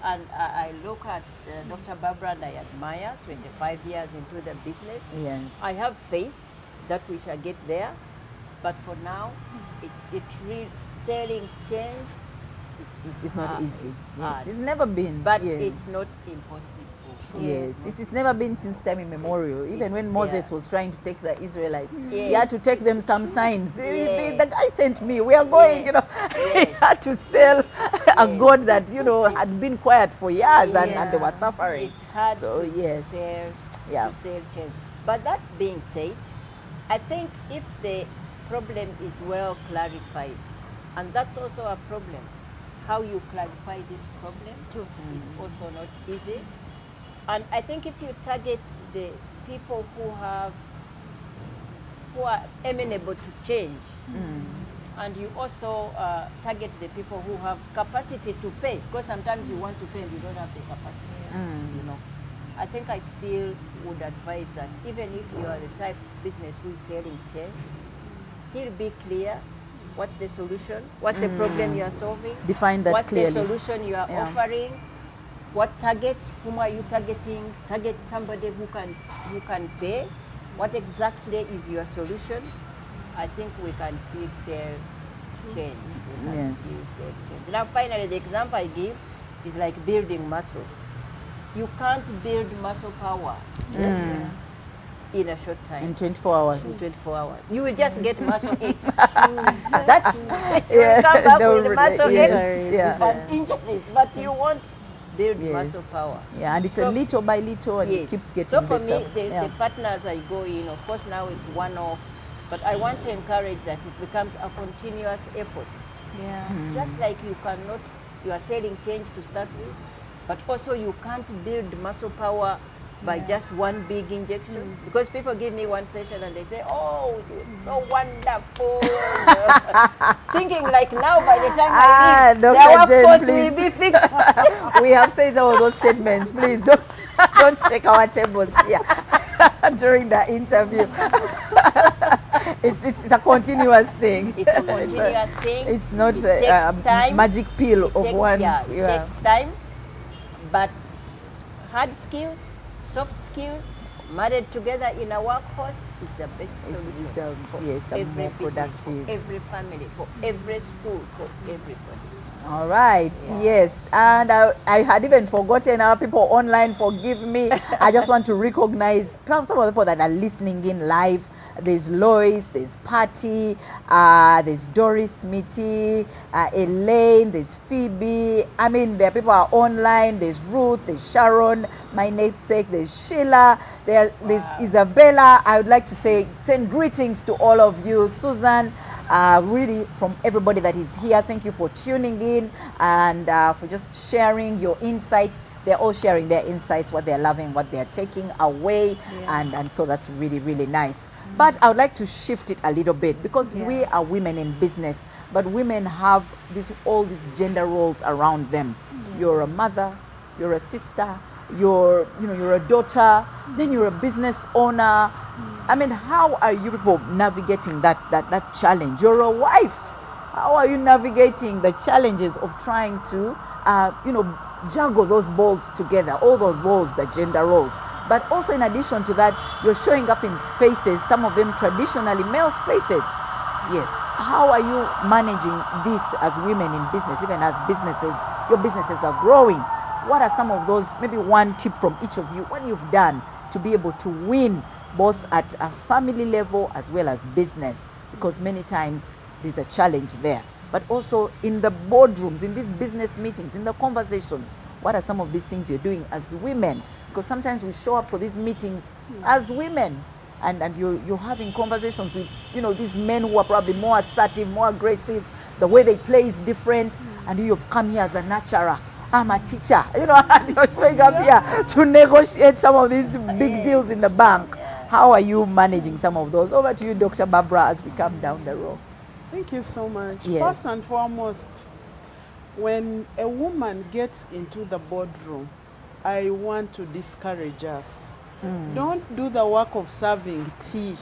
and I look at Dr. Barbara and I admire 25 years into the business. Yes. I have faith that we shall get there, but for now, selling change It's not easy. Yes, hard. it's never been. but yes. it's not impossible. Yes, it's never been since time immemorial. Even when Moses was trying to take the Israelites, he Yes. had to take them some signs. Yes. The guy sent me. We are going, Yes. he Yes. had to sell a Yes. God that, had been quiet for years and they were suffering. It's hard So, to yes. sell change. But that being said, I think if the problem is well clarified, and that's also a problem, how you clarify this problem is also not easy. And I think if you target the people who are amenable to change, and you also target the people who have capacity to pay, because sometimes you want to pay and you don't have the capacity. I think I still would advise that even if you are the type of business who is selling change, still be clear. What's the solution? What's the problem you are solving? Define that What's clearly. the solution you are offering? What target? Whom are you targeting? Target somebody who can pay. What exactly is your solution? I think we can still sell change. We can Yes. still sell change. Now, finally, the example I give is like building muscle. You can't build muscle power in a short time. In 24 hours. In 24 hours. You will just get muscle aches. That's you will come back with muscle aches and injuries, but you won't build muscle power. Yeah, and it's a little by little and you keep getting So for better. me, the partners I go in, of course now it's one-off, but I want to encourage that it becomes a continuous effort. Yeah. Just like you are selling change to start with, but also you can't build muscle power by just one big injection, because people give me one session and they say, oh, it was so wonderful. Thinking like now by the time I leave, Dr. their workforce Jane, will be fixed. We have said all those statements. Please don't shake our tables here during the interview. It's a continuous thing. It's a continuous thing. It's not it takes time. magic pill It of takes, one. Yeah, it takes time, but hard skills, soft skills, married together in a workforce is the best solution for every more business, productive. for every family, for every school, for everybody. All right, yes. And I had even forgotten our people online, forgive me. I just want to recognize some of the people that are listening in live. There's Lois, there's Patty, there's Doris Smithy, Elaine, there's Phoebe. I mean, there are people are online. There's Ruth, there's Sharon, my namesake, there's Sheila, there's Isabella. I would like to send greetings to all of you. Susan, really from everybody that is here, thank you for tuning in and for just sharing your insights they're all sharing their insights, what they're loving, what they're taking away, and so that's really, really nice. But I would like to shift it a little bit, because we are women in business, but women have all these gender roles around them. You're a mother, you're a sister, you're a daughter, then you're a business owner. I mean, how are you people navigating that challenge? You're a wife. How are you navigating the challenges of trying to, juggle those balls together, all those balls, the gender roles? But also, in addition to that, you're showing up in spaces, some of them traditionally male spaces. Yes. How are you managing this as women in business, even as your businesses are growing? What are some of those, maybe one tip from each of you, what you've done to be able to win both at a family level as well as business? Because many times there's a challenge there. But also in the boardrooms, in these business meetings, in the conversations, what are some of these things you're doing as women? Because sometimes we show up for these meetings as women, and you're having conversations with, these men who are probably more assertive, more aggressive. The way they play is different, and you've come here as a nurturer. I'm a teacher, and you're showing up here to negotiate some of these big deals in the bank. How are you managing some of those? Over to you, Dr. Barbara, as we come down the road. Thank you so much. Yes. First and foremost, when a woman gets into the boardroom, I want to discourage us. Don't do the work of serving tea.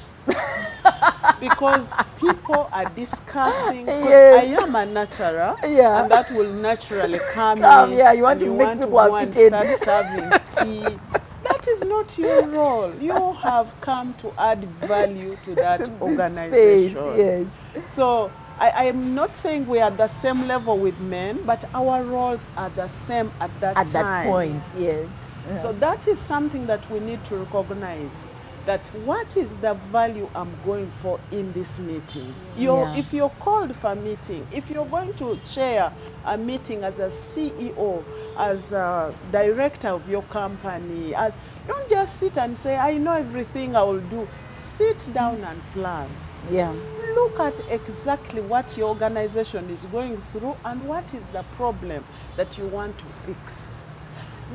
Because people are discussing. I am a nurturer, and that will naturally come in. Yeah, you want to make people and start serving tea. That is not your role. You have come to add value to that organization. Space, yes. So I am not saying we are at the same level with men, but our roles are the same at that time. At that point, yes. Yeah. So that is something that we need to recognize, that what is the value I'm going for in this meeting? If you're called for a meeting, if you're going to chair a meeting as a CEO, as a director of your company, don't just sit and say, I know everything I will do. Sit down and plan. Yeah. Look at exactly what your organization is going through and what is the problem that you want to fix.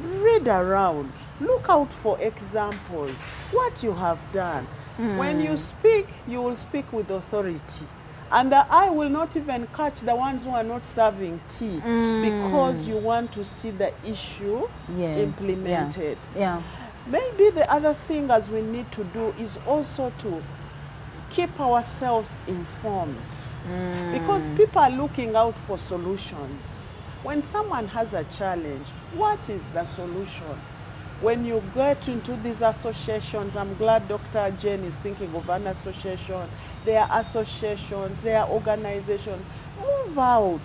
Read around. Look out for examples, what you have done. When you speak, you will speak with authority. And the eye will not even catch the ones who are not serving tea, because you want to see the issue implemented. Yeah. Maybe the other thing as we need to do is also to keep ourselves informed, because people are looking out for solutions. When someone has a challenge, what is the solution? When you get into these associations, I'm glad Dr. Jane is thinking of an association. There are associations, there are organizations. Move out.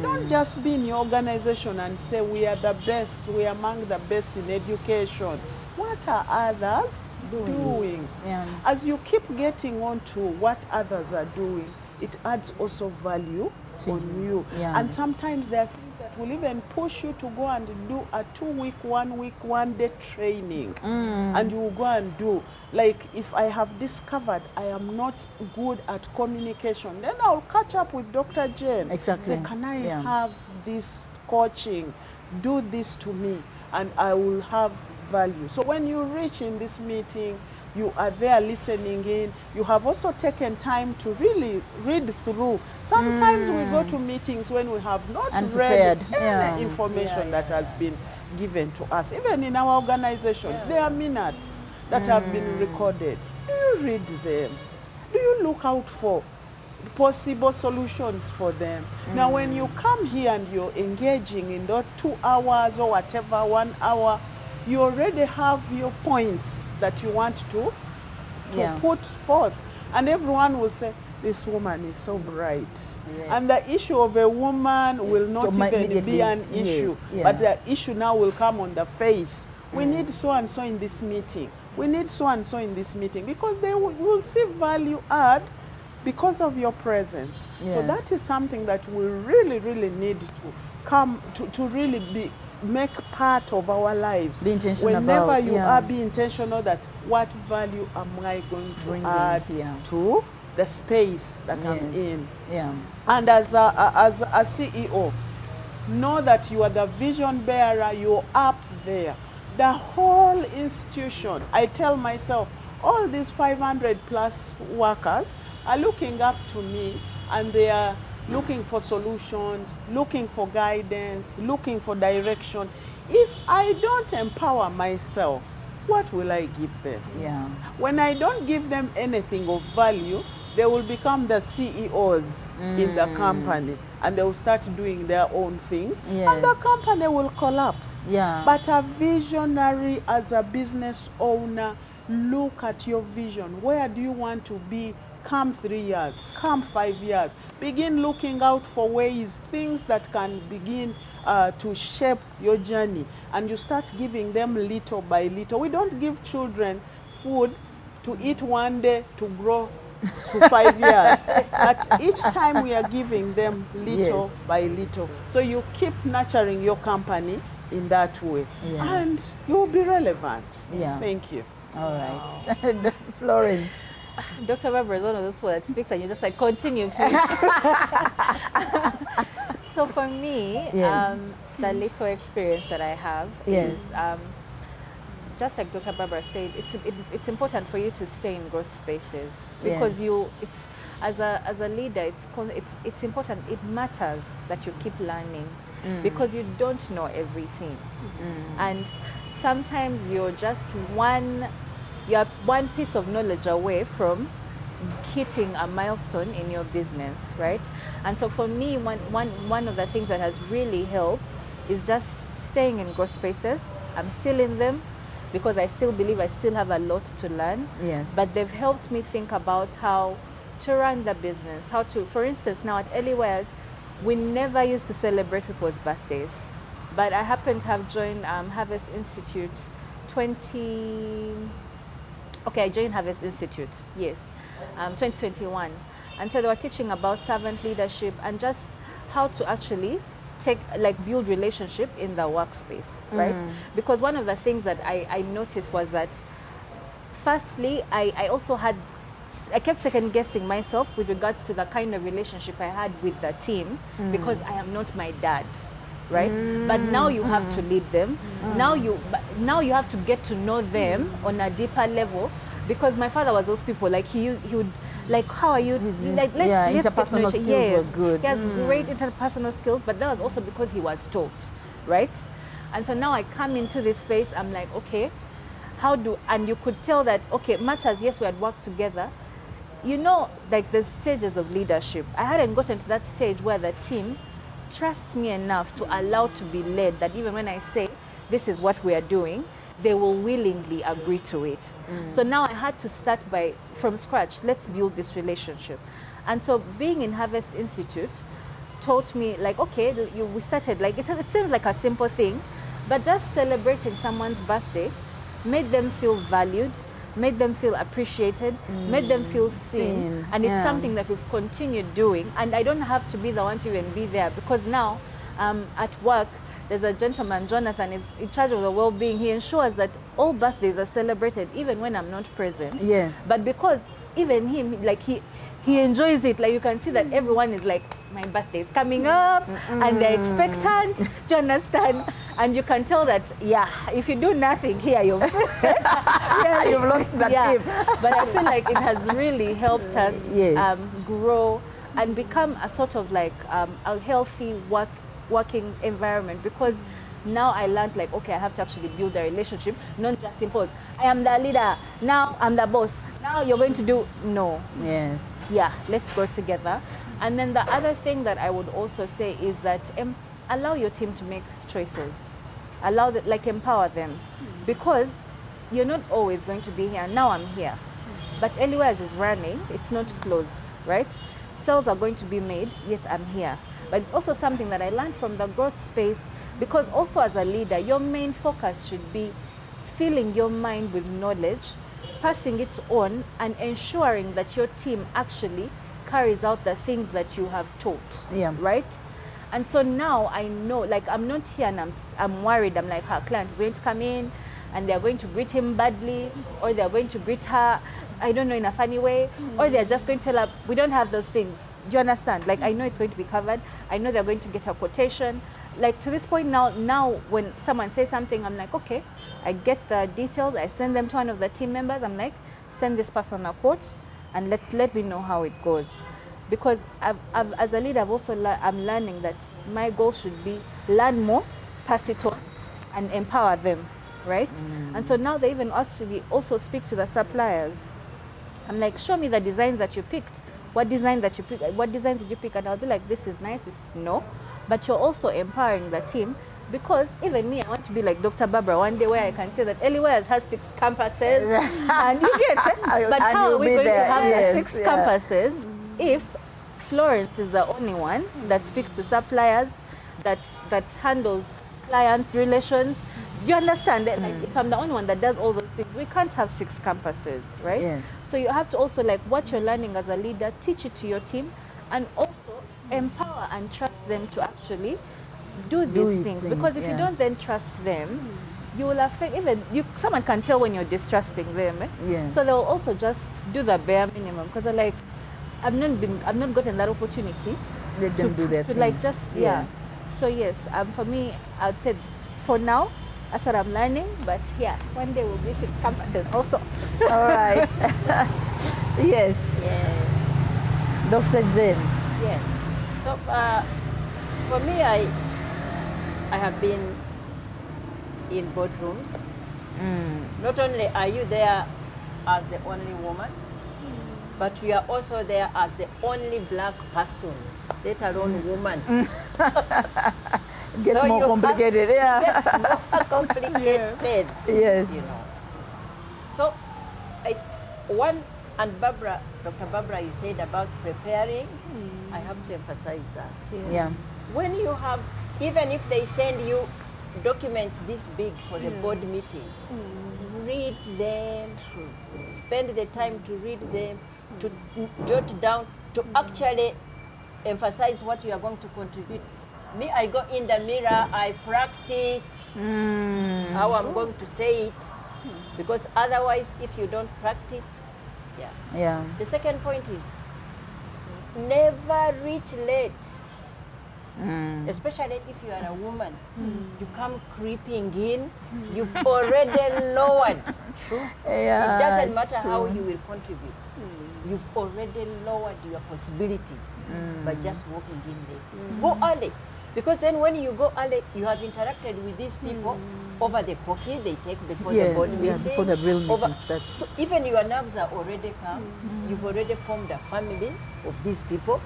Don't just be in your organization and say we are the best, we are among the best in education. What are others doing? Yeah. As you keep getting on to what others are doing, it adds also value on you. Yeah. And sometimes there are things that will even push you to go and do a 2-week, 1-week, 1-day training. And you will go and do. Like, if I have discovered I am not good at communication, then I'll catch up with Dr. Jane. Exactly. Say, can I have this coaching? Do this to me, and I will have value. So when you reach in this meeting, you are there listening in. You have also taken time to really read through. Sometimes we go to meetings when we have not read any information that has been given to us. Even in our organizations, there are minutes that have been recorded. Do you read them? Do you look out for possible solutions for them? Now, when you come here and you're engaging in those 2 hours or whatever, 1 hour, you already have your points that you want to put forth. And everyone will say, this woman is so bright. Yes. And the issue of a woman will not even be an issue. But the issue now will come on the face. We need so-and-so in this meeting. We need so-and-so in this meeting. Because they will see value add because of your presence. So that is something that we really, really need to come to really make part of our lives. Be intentional. Whenever you are, be intentional that what value am I going to add to the space that I'm in. And as a CEO, know that you are the vision bearer, you're up there. The whole institution, I tell myself, all these 500 plus workers are looking up to me, and they are looking for solutions, looking for guidance, looking for direction. If I don't empower myself, what will I give them? Yeah. When I don't give them anything of value, they will become the CEOs in the company, and they will start doing their own things, and the Yes. company will collapse. Yeah. But a visionary, as a business owner, look at your vision. Where do you want to be? Come 3 years, come 5 years. Begin looking out for ways, things that can begin to shape your journey, and you start giving them little by little. We don't give children food to eat one day to grow to 5 years. But each time we are giving them little by little. So you keep nurturing your company in that way, and you'll be relevant. Yeah. Thank you. All right. Florence. Dr. Barbara is one of those people that speaks and you just like continue, please. So for me, the little experience that I have is just like Dr. Barbara said, it's important for you to stay in growth spaces because as a leader, it's important. It matters that you keep learning because you don't know everything, and sometimes you're one piece of knowledge away from hitting a milestone in your business, right? And so for me, one of the things that has really helped is just staying in growth spaces. I'm still in them because I still believe I still have a lot to learn. Yes. But they've helped me think about how to run the business, how to, for instance, now at Eliwares, we never used to celebrate people's birthdays. But I happen to have joined Harvest Institute I joined Harvest Institute, yes, 2021. And so they were teaching about servant leadership and just how to actually build relationship in the workspace, right? Because one of the things that I noticed was that, firstly, I kept second guessing myself with regards to the kind of relationship I had with the team because I am not my dad. Right, but now you have to lead them. Now you have to get to know them on a deeper level, because my father was those people like he would like, how are you? Let's interpersonal skills were good. He has great interpersonal skills, but that was also because he was taught, right? And so now I come into this space, I'm like, okay, and you could tell that, okay, much as yes, we had worked together, you know, like the stages of leadership. I hadn't gotten to that stage where the team trusts me enough to allow to be led, that even when I say this is what we are doing, they will willingly agree to it. So now I had to start from scratch. Let's build this relationship. And so being in Harvest Institute taught me, like, okay, we started, like, it seems like a simple thing, but just celebrating someone's birthday made them feel valued, made them feel appreciated, made them feel seen. And it's something that we've continued doing. And I don't have to be the one to even be there, because now at work, there's a gentleman, Jonathan, is in charge of the well-being. He ensures that all birthdays are celebrated, even when I'm not present. Yes. But because even him, like he enjoys it. Like you can see that everyone is like, my birthday is coming up, and they're expectant. Do you understand? And you can tell that, yeah, if you do nothing here, you've you've lost the team. But I feel like it has really helped us grow and become a sort of like a healthy working environment, because now I learned, like, okay, I have to actually build a relationship, not just impose. I am the leader, now I'm the boss, now you're going to do, no. Yes. Yeah, let's go together. And then the other thing that I would also say is that allow your team to make choices. Empower them, because you're not always going to be here. Now I'm here, but Eliwares is running, it's not closed, right? Sales are going to be made, yet I'm here. But it's also something that I learned from the growth space, because also as a leader, your main focus should be filling your mind with knowledge, passing it on, and ensuring that your team actually carries out the things that you have taught, right? And so now I know, like, I'm not here and I'm worried. I'm like, her client is going to come in and they're going to greet him badly, or they're going to greet her, I don't know, in a funny way, or they're just going to tell her, we don't have those things. Do you understand? Like, I know it's going to be covered. I know they're going to get a quotation. like to this point now when someone says something, I'm like, okay, I get the details, I send them to one of the team members. I'm like, send this person a quote and let me know how it goes. Because as a leader, I'm learning that my goal should be learn more, pass it on, and empower them, right? And so now they even actually also speak to the suppliers. I'm like, show me the designs that you picked. What design that you picked? What designs did you pick? And I'll be like, this is nice, this is no. But you're also empowering the team, because even me, I want to be like Dr. Barbara one day, where I can say that Eliwares has 6 campuses, and you get it. But how are we going to have the 6 campuses if Florence is the only one that speaks to suppliers, that handles client relations? You understand that? Like, if I'm the only one that does all those things, we can't have 6 campuses, right? Yes. So you have to also, like, what you're learning as a leader, teach it to your team, and also empower and trust them to actually do these things. Because if you don't then trust them, you will affect, even someone can tell when you're distrusting them. Yes. So they'll also just do the bare minimum, because they're like, I've not gotten that opportunity. Let them do their thing. Like, just So yes, for me, I'd say for now, that's what I'm learning. But yeah, one day we'll be 6 campuses also. All right. Yes. Yes. Dr. Jane. Yes. So for me, I have been in boardrooms. Not only are you there as the only woman, but you are also there as the only black person, let alone woman. It gets more complicated. It gets more complicated. Yes. You know. So it's one, and Barbara, Dr. Barbara, you said about preparing. I have to emphasize that. Yeah. When you have, even if they send you documents this big for the board meeting, read them, spend the time to read them, to jot down, to actually emphasize what you are going to contribute. Me, I go in the mirror, I practice how I'm going to say it, because otherwise, if you don't practice, Yeah. The second point is never reach late. Especially if you are a woman, you come creeping in, you've already lowered. Yeah, it doesn't matter true. how you will contribute. You've already lowered your possibilities by just walking in late. Go early, because then when you go early, you have interacted with these people over the coffee they take before the board meeting. Before the real meetings. So even your nerves are already calm. You've already formed a family of these people.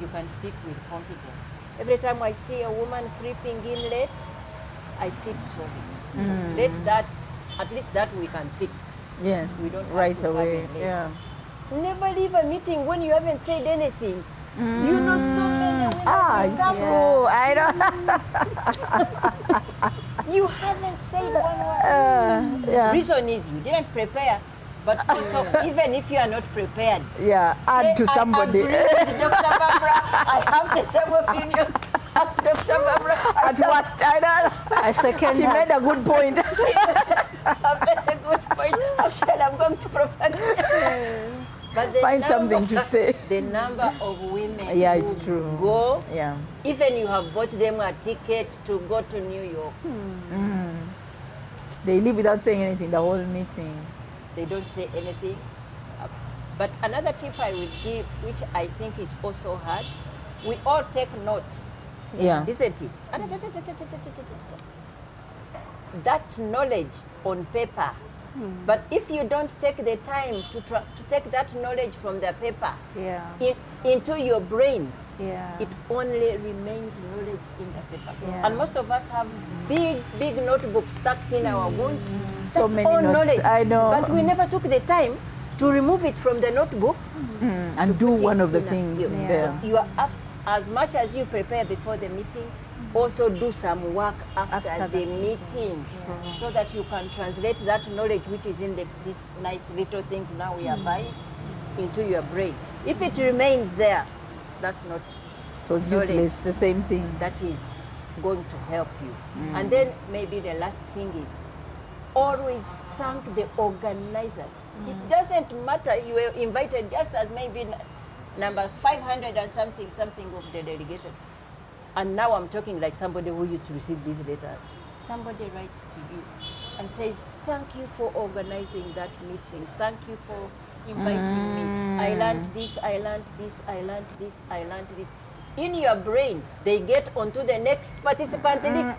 You can speak with confidence. Every time I see a woman creeping in late, I feel sorry. Let that, at least that we can fix. Yes, We don't have right to away. come in late. Yeah. Never leave a meeting when you haven't said anything. You know so many women. It's true. I know. You haven't said one word. Yeah. Reason is you didn't prepare. But also, even if you are not prepared, Yeah, add to somebody. I agree with Dr. Barbara. I have the same opinion as Dr. Barbara. At worst, I know. I second She made a good point. I made a good point. Actually, I'm going to propagate. But Find something to say. The number of women Yeah, who it's true. go, Yeah. even you have bought them a ticket to go to New York, They leave without saying anything the whole meeting. they don't say anything. But another tip I would give, which I think is also hard, we all take notes, Yeah. isn't it? That's knowledge on paper. But if you don't take the time to take that knowledge from the paper into your brain, it only remains knowledge in the paper. And most of us have big notebooks stuck in our wound. So That's many all notes, knowledge. I know. But we never took the time to remove it from the notebook And do put it one of the in a- things you- there. So you are as much as you prepare before the meeting, also do some work after the meeting, so that you can translate that knowledge which is in these nice little things now we are buying into your brain. If it remains there, that's not So it's knowledge. useless, the same thing. That is going to help you. And then maybe the last thing is always thank the organizers. It doesn't matter you were invited just as maybe number 500 and something of the delegation. And now I'm talking like somebody who used to receive these letters. Somebody writes to you and says, thank you for organizing that meeting. Thank you for inviting me. I learned this, I learned this, I learned this, I learned this. In your brain, they get onto the next participant list.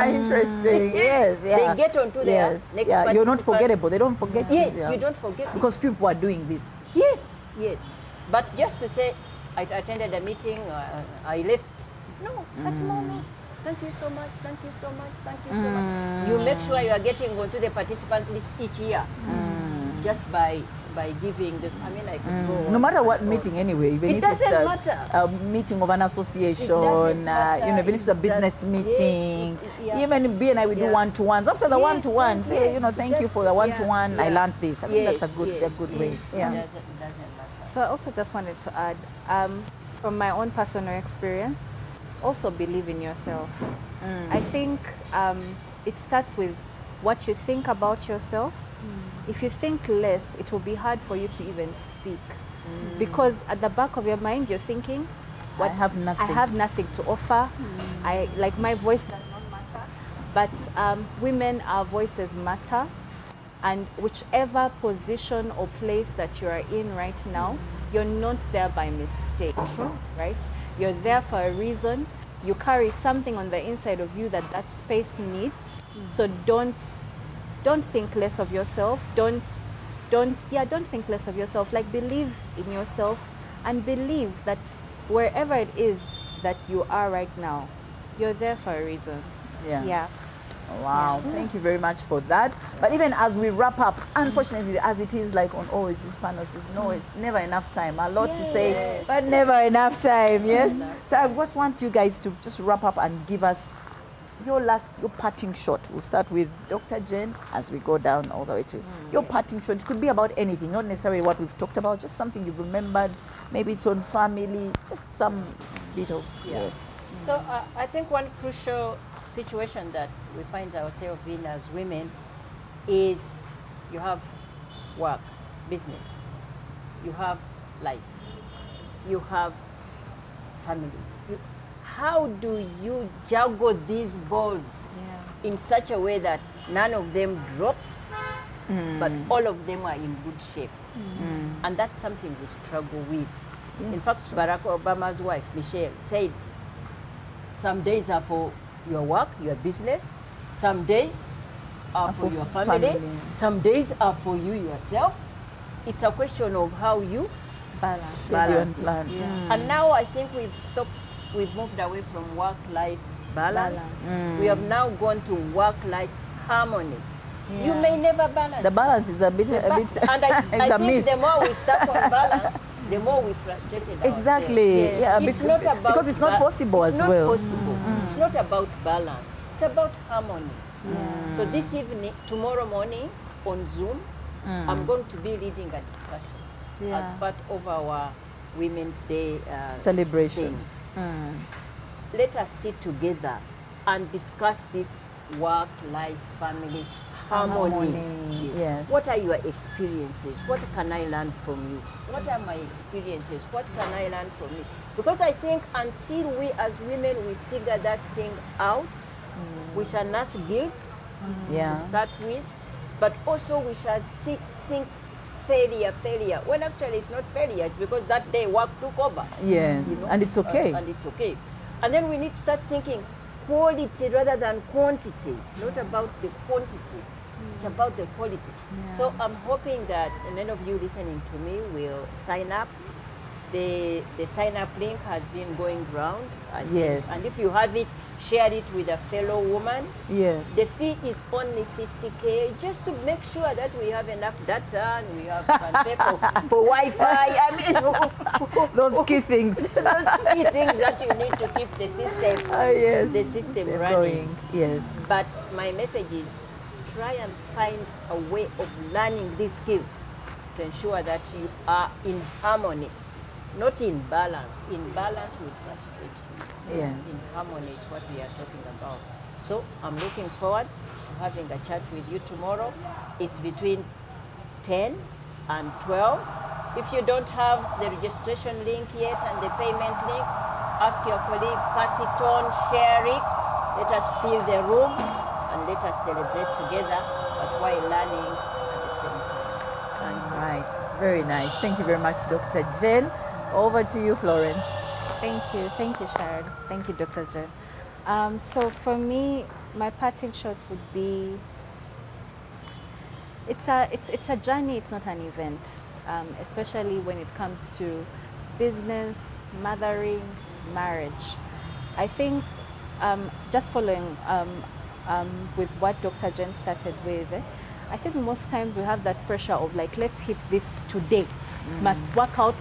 Interesting. Yes, yeah. They get onto the next participant. You're not forgettable. They don't forget you. Yes, Yeah. you don't forget it. Because people are doing this. Yes, yes. But just to say, I attended a meeting, I left. No, a small note. Thank you so much, thank you so much, thank you so much. You make sure you are getting onto the participant list each year. Just by giving this. I mean, I could go no matter what on. meeting anyway, even It if it's doesn't matter. a meeting of an association, matter. you know, even if it's a business meeting, even B and I we do one-to-ones. After the one-to-one, say, you know, thank you for the one-to-one. I learned this. I mean, that's a good way. Yeah. It doesn't matter. So I also just wanted to add, from my own personal experience, also believe in yourself. I think it starts with what you think about yourself. If you think less, it will be hard for you to even speak. Because at the back of your mind, you're thinking, I have nothing. I have nothing to offer. Like my voice does not matter. But women, our voices matter. And whichever position or place that you are in right now, you're not there by mistake, right? You're there for a reason. You carry something on the inside of you that space needs. So don't think less of yourself. Don't think less of yourself. Like, believe in yourself and believe that wherever it is that you are right now, you're there for a reason. Yeah. Wow, thank you very much for that. But even as we wrap up, unfortunately, as it is like on always these panels, it's never enough time. A lot to say, but never enough time, yes? So I just want you guys to just wrap up and give us your parting shot. We'll start with Dr. Jane as we go down all the way to your parting shot. It could be about anything, not necessarily what we've talked about, just something you've remembered, maybe it's on family, just some bit of, yes. So I think one crucial situation that we find ourselves in as women is you have work, business, you have life, you have family. How do you juggle these balls in such a way that none of them drops, but all of them are in good shape? And that's something we struggle with. In fact, Barack Obama's wife, Michelle, said, some days are for your work, your business. Some days are for your family. Some days are for you yourself. It's a question of how you balance. And now I think we've moved away from work-life balance. We have now gone to work-life harmony. You may never balance. The balance is a bit and I think the more we stuck on balance, the more we frustrated ourselves. Exactly. Yeah, it's not about because it's not possible as well. It's not about balance. It's about harmony. So this evening, tomorrow morning on Zoom, I'm going to be leading a discussion as part of our Women's Day celebration. Let us sit together and discuss this work-life family harmony. Yes. What are your experiences? What can I learn from you? What are my experiences? What can I learn from you? Because I think until we as women, we figure that thing out, we shall nurse guilt to start with, but also we shall think failure, when actually it's not failure, it's because that day work took over. Yes, you know? And it's okay. And it's okay. And then we need to start thinking quality rather than quantity. It's not about the quantity, it's about the quality. So I'm hoping that many of you listening to me will sign up. The sign up link has been going round. And if you have it, share it with a fellow woman. Yes. The fee is only 50K, just to make sure that we have enough data and we have people for Wi-Fi. I mean, those key things. Those key things that you need to keep the system, running. Yes. But my message is, try and find a way of learning these skills to ensure that you are in harmony, not in balance. In balance will frustrate you. Yes. In harmony is what we are talking about. So I'm looking forward to having a chat with you tomorrow. It's between 10 and 12. If you don't have the registration link yet and the payment link, Ask your colleague, pass it on, share it. Let us fill the room and let us celebrate together, but while learning at the same time. All right, very nice. Thank you very much, Dr. Jen. Over to you, Florence. Thank you, Sharon. Thank you, Dr. Jen. So for me, my parting shot would be, it's a journey, it's not an event, especially when it comes to business, mothering, marriage. I think just following with what Dr. Jen started with, I think most times we have that pressure of like, let's hit this today, must work out,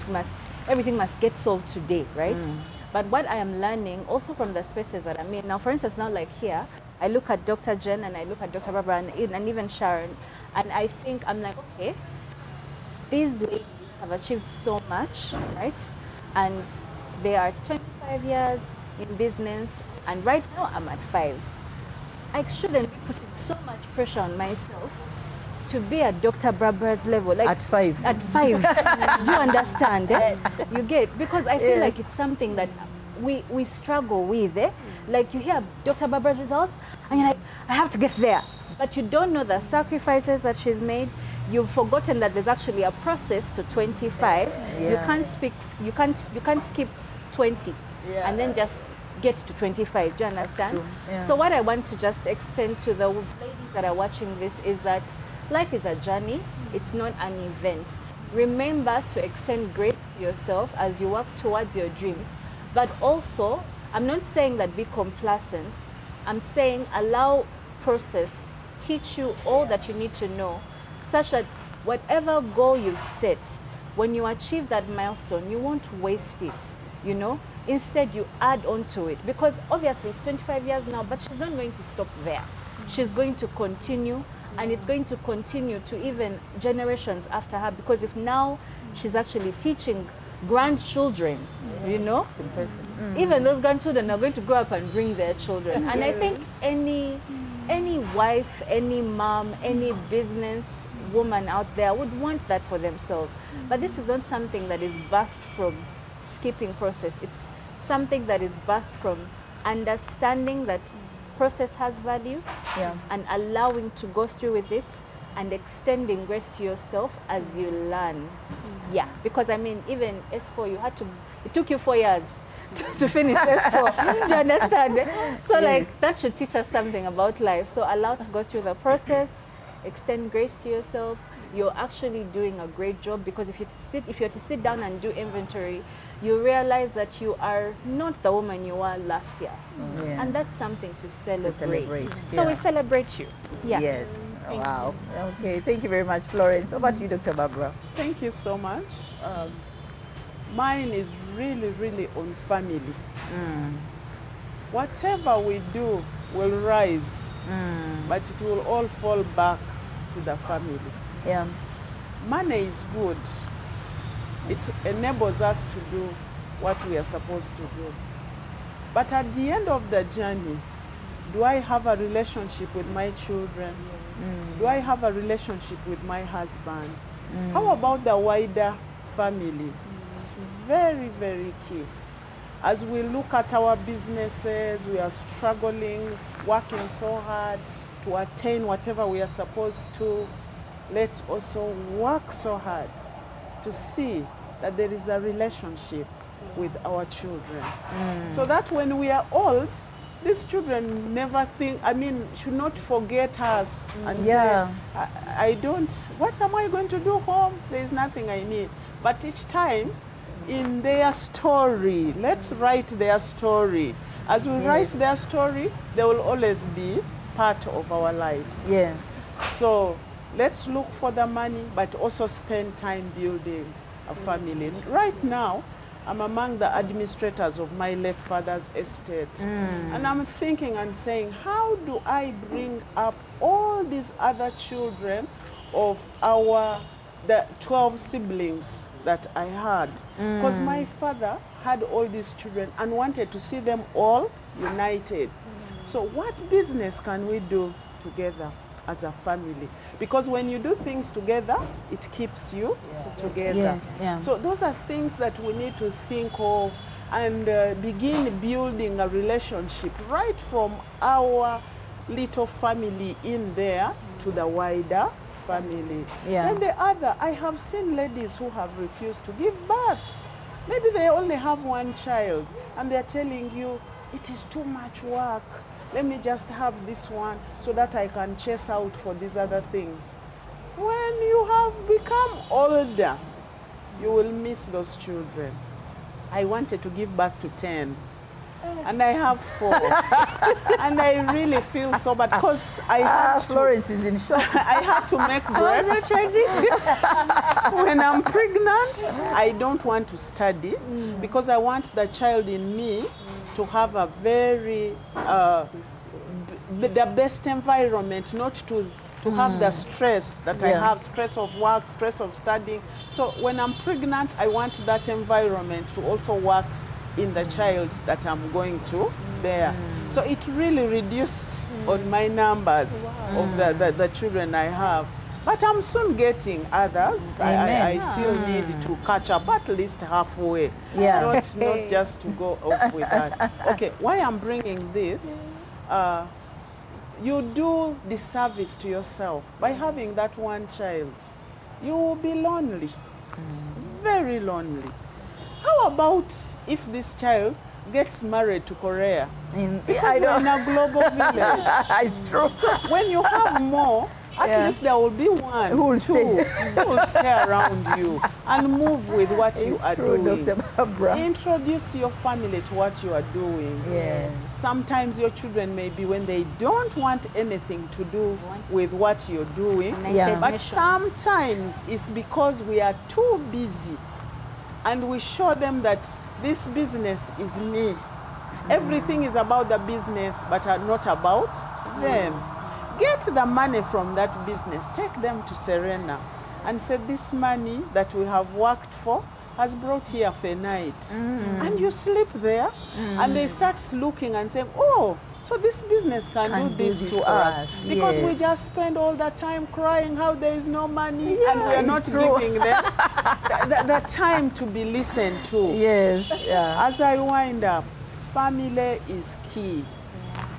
everything must get solved today, right? But what I am learning also from the spaces that I'm in now, for instance, now like here, I look at Dr. Jen and I look at Dr. Barbara and even Sharon, and I think, I'm like, okay, these ladies have achieved so much, right? And they are 25 years in business, and right now I'm at 5. I shouldn't be putting so much pressure on myself to be at Dr. Barbara's level. Like At 5. At 5. Do you understand? You get, because I feel like it's something that we struggle with. Like you hear Dr. Barbara's results, and you're like, I have to get there. But you don't know the sacrifices that she's made. You've forgotten that there's actually a process to 25. You can't skip 20 and then just get to 25. Do you understand? So what I want to just extend to the ladies that are watching this is that life is a journey. It's not an event. Remember to extend grace to yourself as you work towards your dreams. But also, I'm not saying that be complacent. I'm saying allow process teach you all that you need to know, such that whatever goal you set, when you achieve that milestone, you won't waste it, you know? Instead, you add on to it. Because obviously, it's 25 years now, but she's not going to stop there. She's going to continue, and it's going to continue to even generations after her. Because if now she's actually teaching grandchildren, you know? It's impressive. Even those grandchildren are going to grow up and bring their children. And I think any wife, any mom, any business woman out there would want that for themselves. But this is not something that is birthed from skipping process. It's something that is birthed from understanding that process has value and allowing to go through with it and extending grace to yourself as you learn. Yeah, because I mean, even S4, it took you 4 years to finish S4. Do you understand? So like, that should teach us something about life. So allow to go through the process, extend grace to yourself. You're actually doing a great job, because if you're to sit down and do inventory, you realize that you are not the woman you were last year. And that's something to celebrate. So we celebrate you. Yes. Wow. Okay. Thank you very much, Florence. Over to you, Dr. Barbara. Thank you so much. Mine is really on family. Whatever we do will rise, but it will all fall back to the family. Money is good. It enables us to do what we are supposed to do. But at the end of the journey, do I have a relationship with my children? Do I have a relationship with my husband? How about the wider family? It's very key. As we look at our businesses, we are struggling, working so hard to attain whatever we are supposed to. Let's also work so hard to see that there is a relationship with our children. So that when we are old, these children never think, should not forget us and say, what am I going to do home? There is nothing I need. But each time, in their story, let's write their story. As we write their story, they will always be part of our lives. So let's look for the money, but also spend time building a family. Right now, I'm among the administrators of my late father's estate. And I'm thinking and saying, how do I bring up all these other children of the 12 siblings that I had? Because my father had all these children and wanted to see them all united. So what business can we do together as a family? Because when you do things together, it keeps you together. So those are things that we need to think of and begin building a relationship right from our little family in there to the wider family. Yeah. Then the other, I have seen ladies who have refused to give birth. Maybe they only have one child and they're telling you, it is too much work. Let me just have this one so that I can chase out for these other things. When you have become older, you will miss those children. I wanted to give birth to 10. And I have 4. And I really feel so bad because I had to, Florence is in shock. I had to make breaks. When I'm pregnant, I don't want to study because I want the child in me to have a very, the best environment, not to have the stress that I have, stress of work, stress of studying. So when I'm pregnant, I want that environment to also work in the child that I'm going to bear. So it really reduced on my numbers of the children I have. But I'm soon getting others. I still need to catch up at least halfway. Not just to go off with that. Okay, why I'm bringing this, you do disservice to yourself by having that one child. You will be lonely, very lonely. How about if this child gets married to Korea? I know. In a global village. It's true. So when you have more, at least there will be one, who will stay around you and move with what you are doing. Dr. Barbara. Introduce your family to what you are doing. Yes. Sometimes your children may be when they don't want anything to do with what you're doing. But sometimes it's because we are too busy and we show them that this business is me. Everything is about the business, but not about them. Get the money from that business. Take them to Serena and say, this money that we have worked for has brought here for a night. And you sleep there, and they start looking and saying, oh, so this business can do this to us. Because we just spend all the time crying how there is no money, and we are not giving them the time to be listened to. As I wind up, family is key.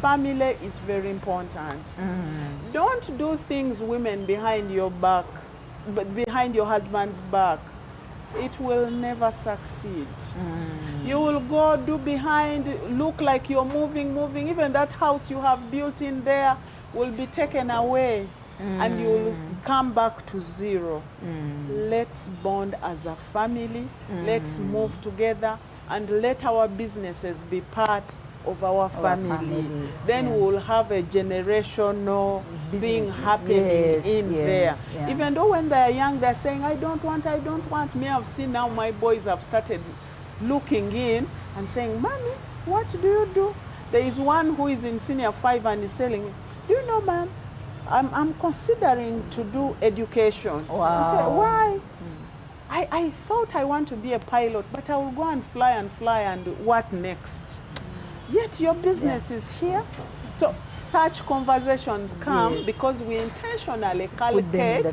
Family is very important. Don't do things, women, behind your back, but behind your husband's back. It will never succeed. You will go do behind, look like you're moving. Even that house you have built in there will be taken away and you will come back to zero. Let's bond as a family. Let's move together and let our businesses be part of our family. Then we'll have a generational thing happening in there. Even though when they're young, they're saying, I don't want. Me, I've seen now my boys have started looking in and saying, Mommy, what do you do? There is one who is in senior 5 and is telling me, do you know, ma'am, I'm considering to do education. I said, why? I thought I want to be a pilot, but I will go and fly and what next? Yet your business is here. So such conversations come because we intentionally calculate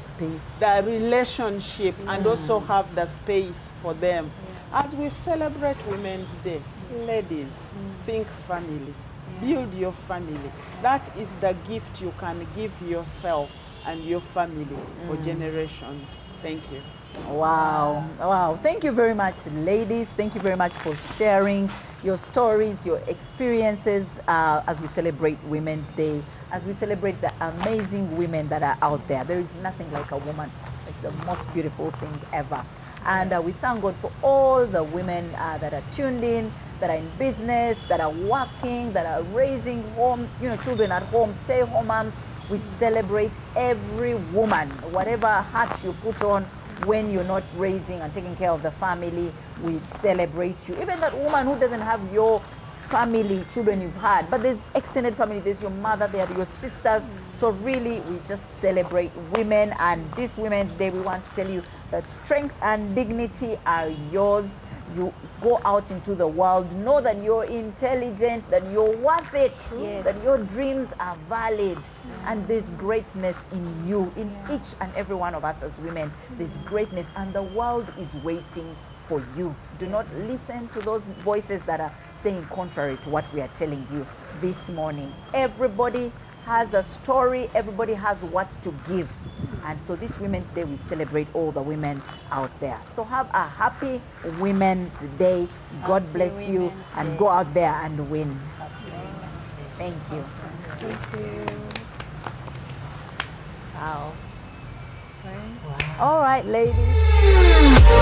the relationship and also have the space for them. As we celebrate Women's Day, ladies, think family. Build your family. That is the gift you can give yourself and your family for generations. Thank you. Wow. Wow. Thank you very much, ladies. Thank you very much for sharing your stories, your experiences as we celebrate Women's Day, as we celebrate the amazing women that are out there. There is nothing like a woman. It's the most beautiful thing ever. And we thank God for all the women that are tuned in, that are in business, that are working, that are raising home, children at home, stay-home moms. We celebrate every woman, whatever hat you put on when you're not raising and taking care of the family. We celebrate you. Even that woman who doesn't have your family, children you've had, but there's extended family, there's your mother, there are your sisters. So really, we just celebrate women. And this Women's Day, we want to tell you that strength and dignity are yours. You go out into the world, know that you're intelligent, that you're worth it, that your dreams are valid, and there's greatness in you, in each and every one of us as women. There's greatness, and the world is waiting for you. Do not listen to those voices that are saying contrary to what we are telling you this morning. Everybody has a story, everybody has what to give. And so this Women's Day, we celebrate all the women out there. So have a happy Women's Day. God Happy bless you, Women's and Day. go out there and win. Thank you. Thank you. Wow. All right, ladies.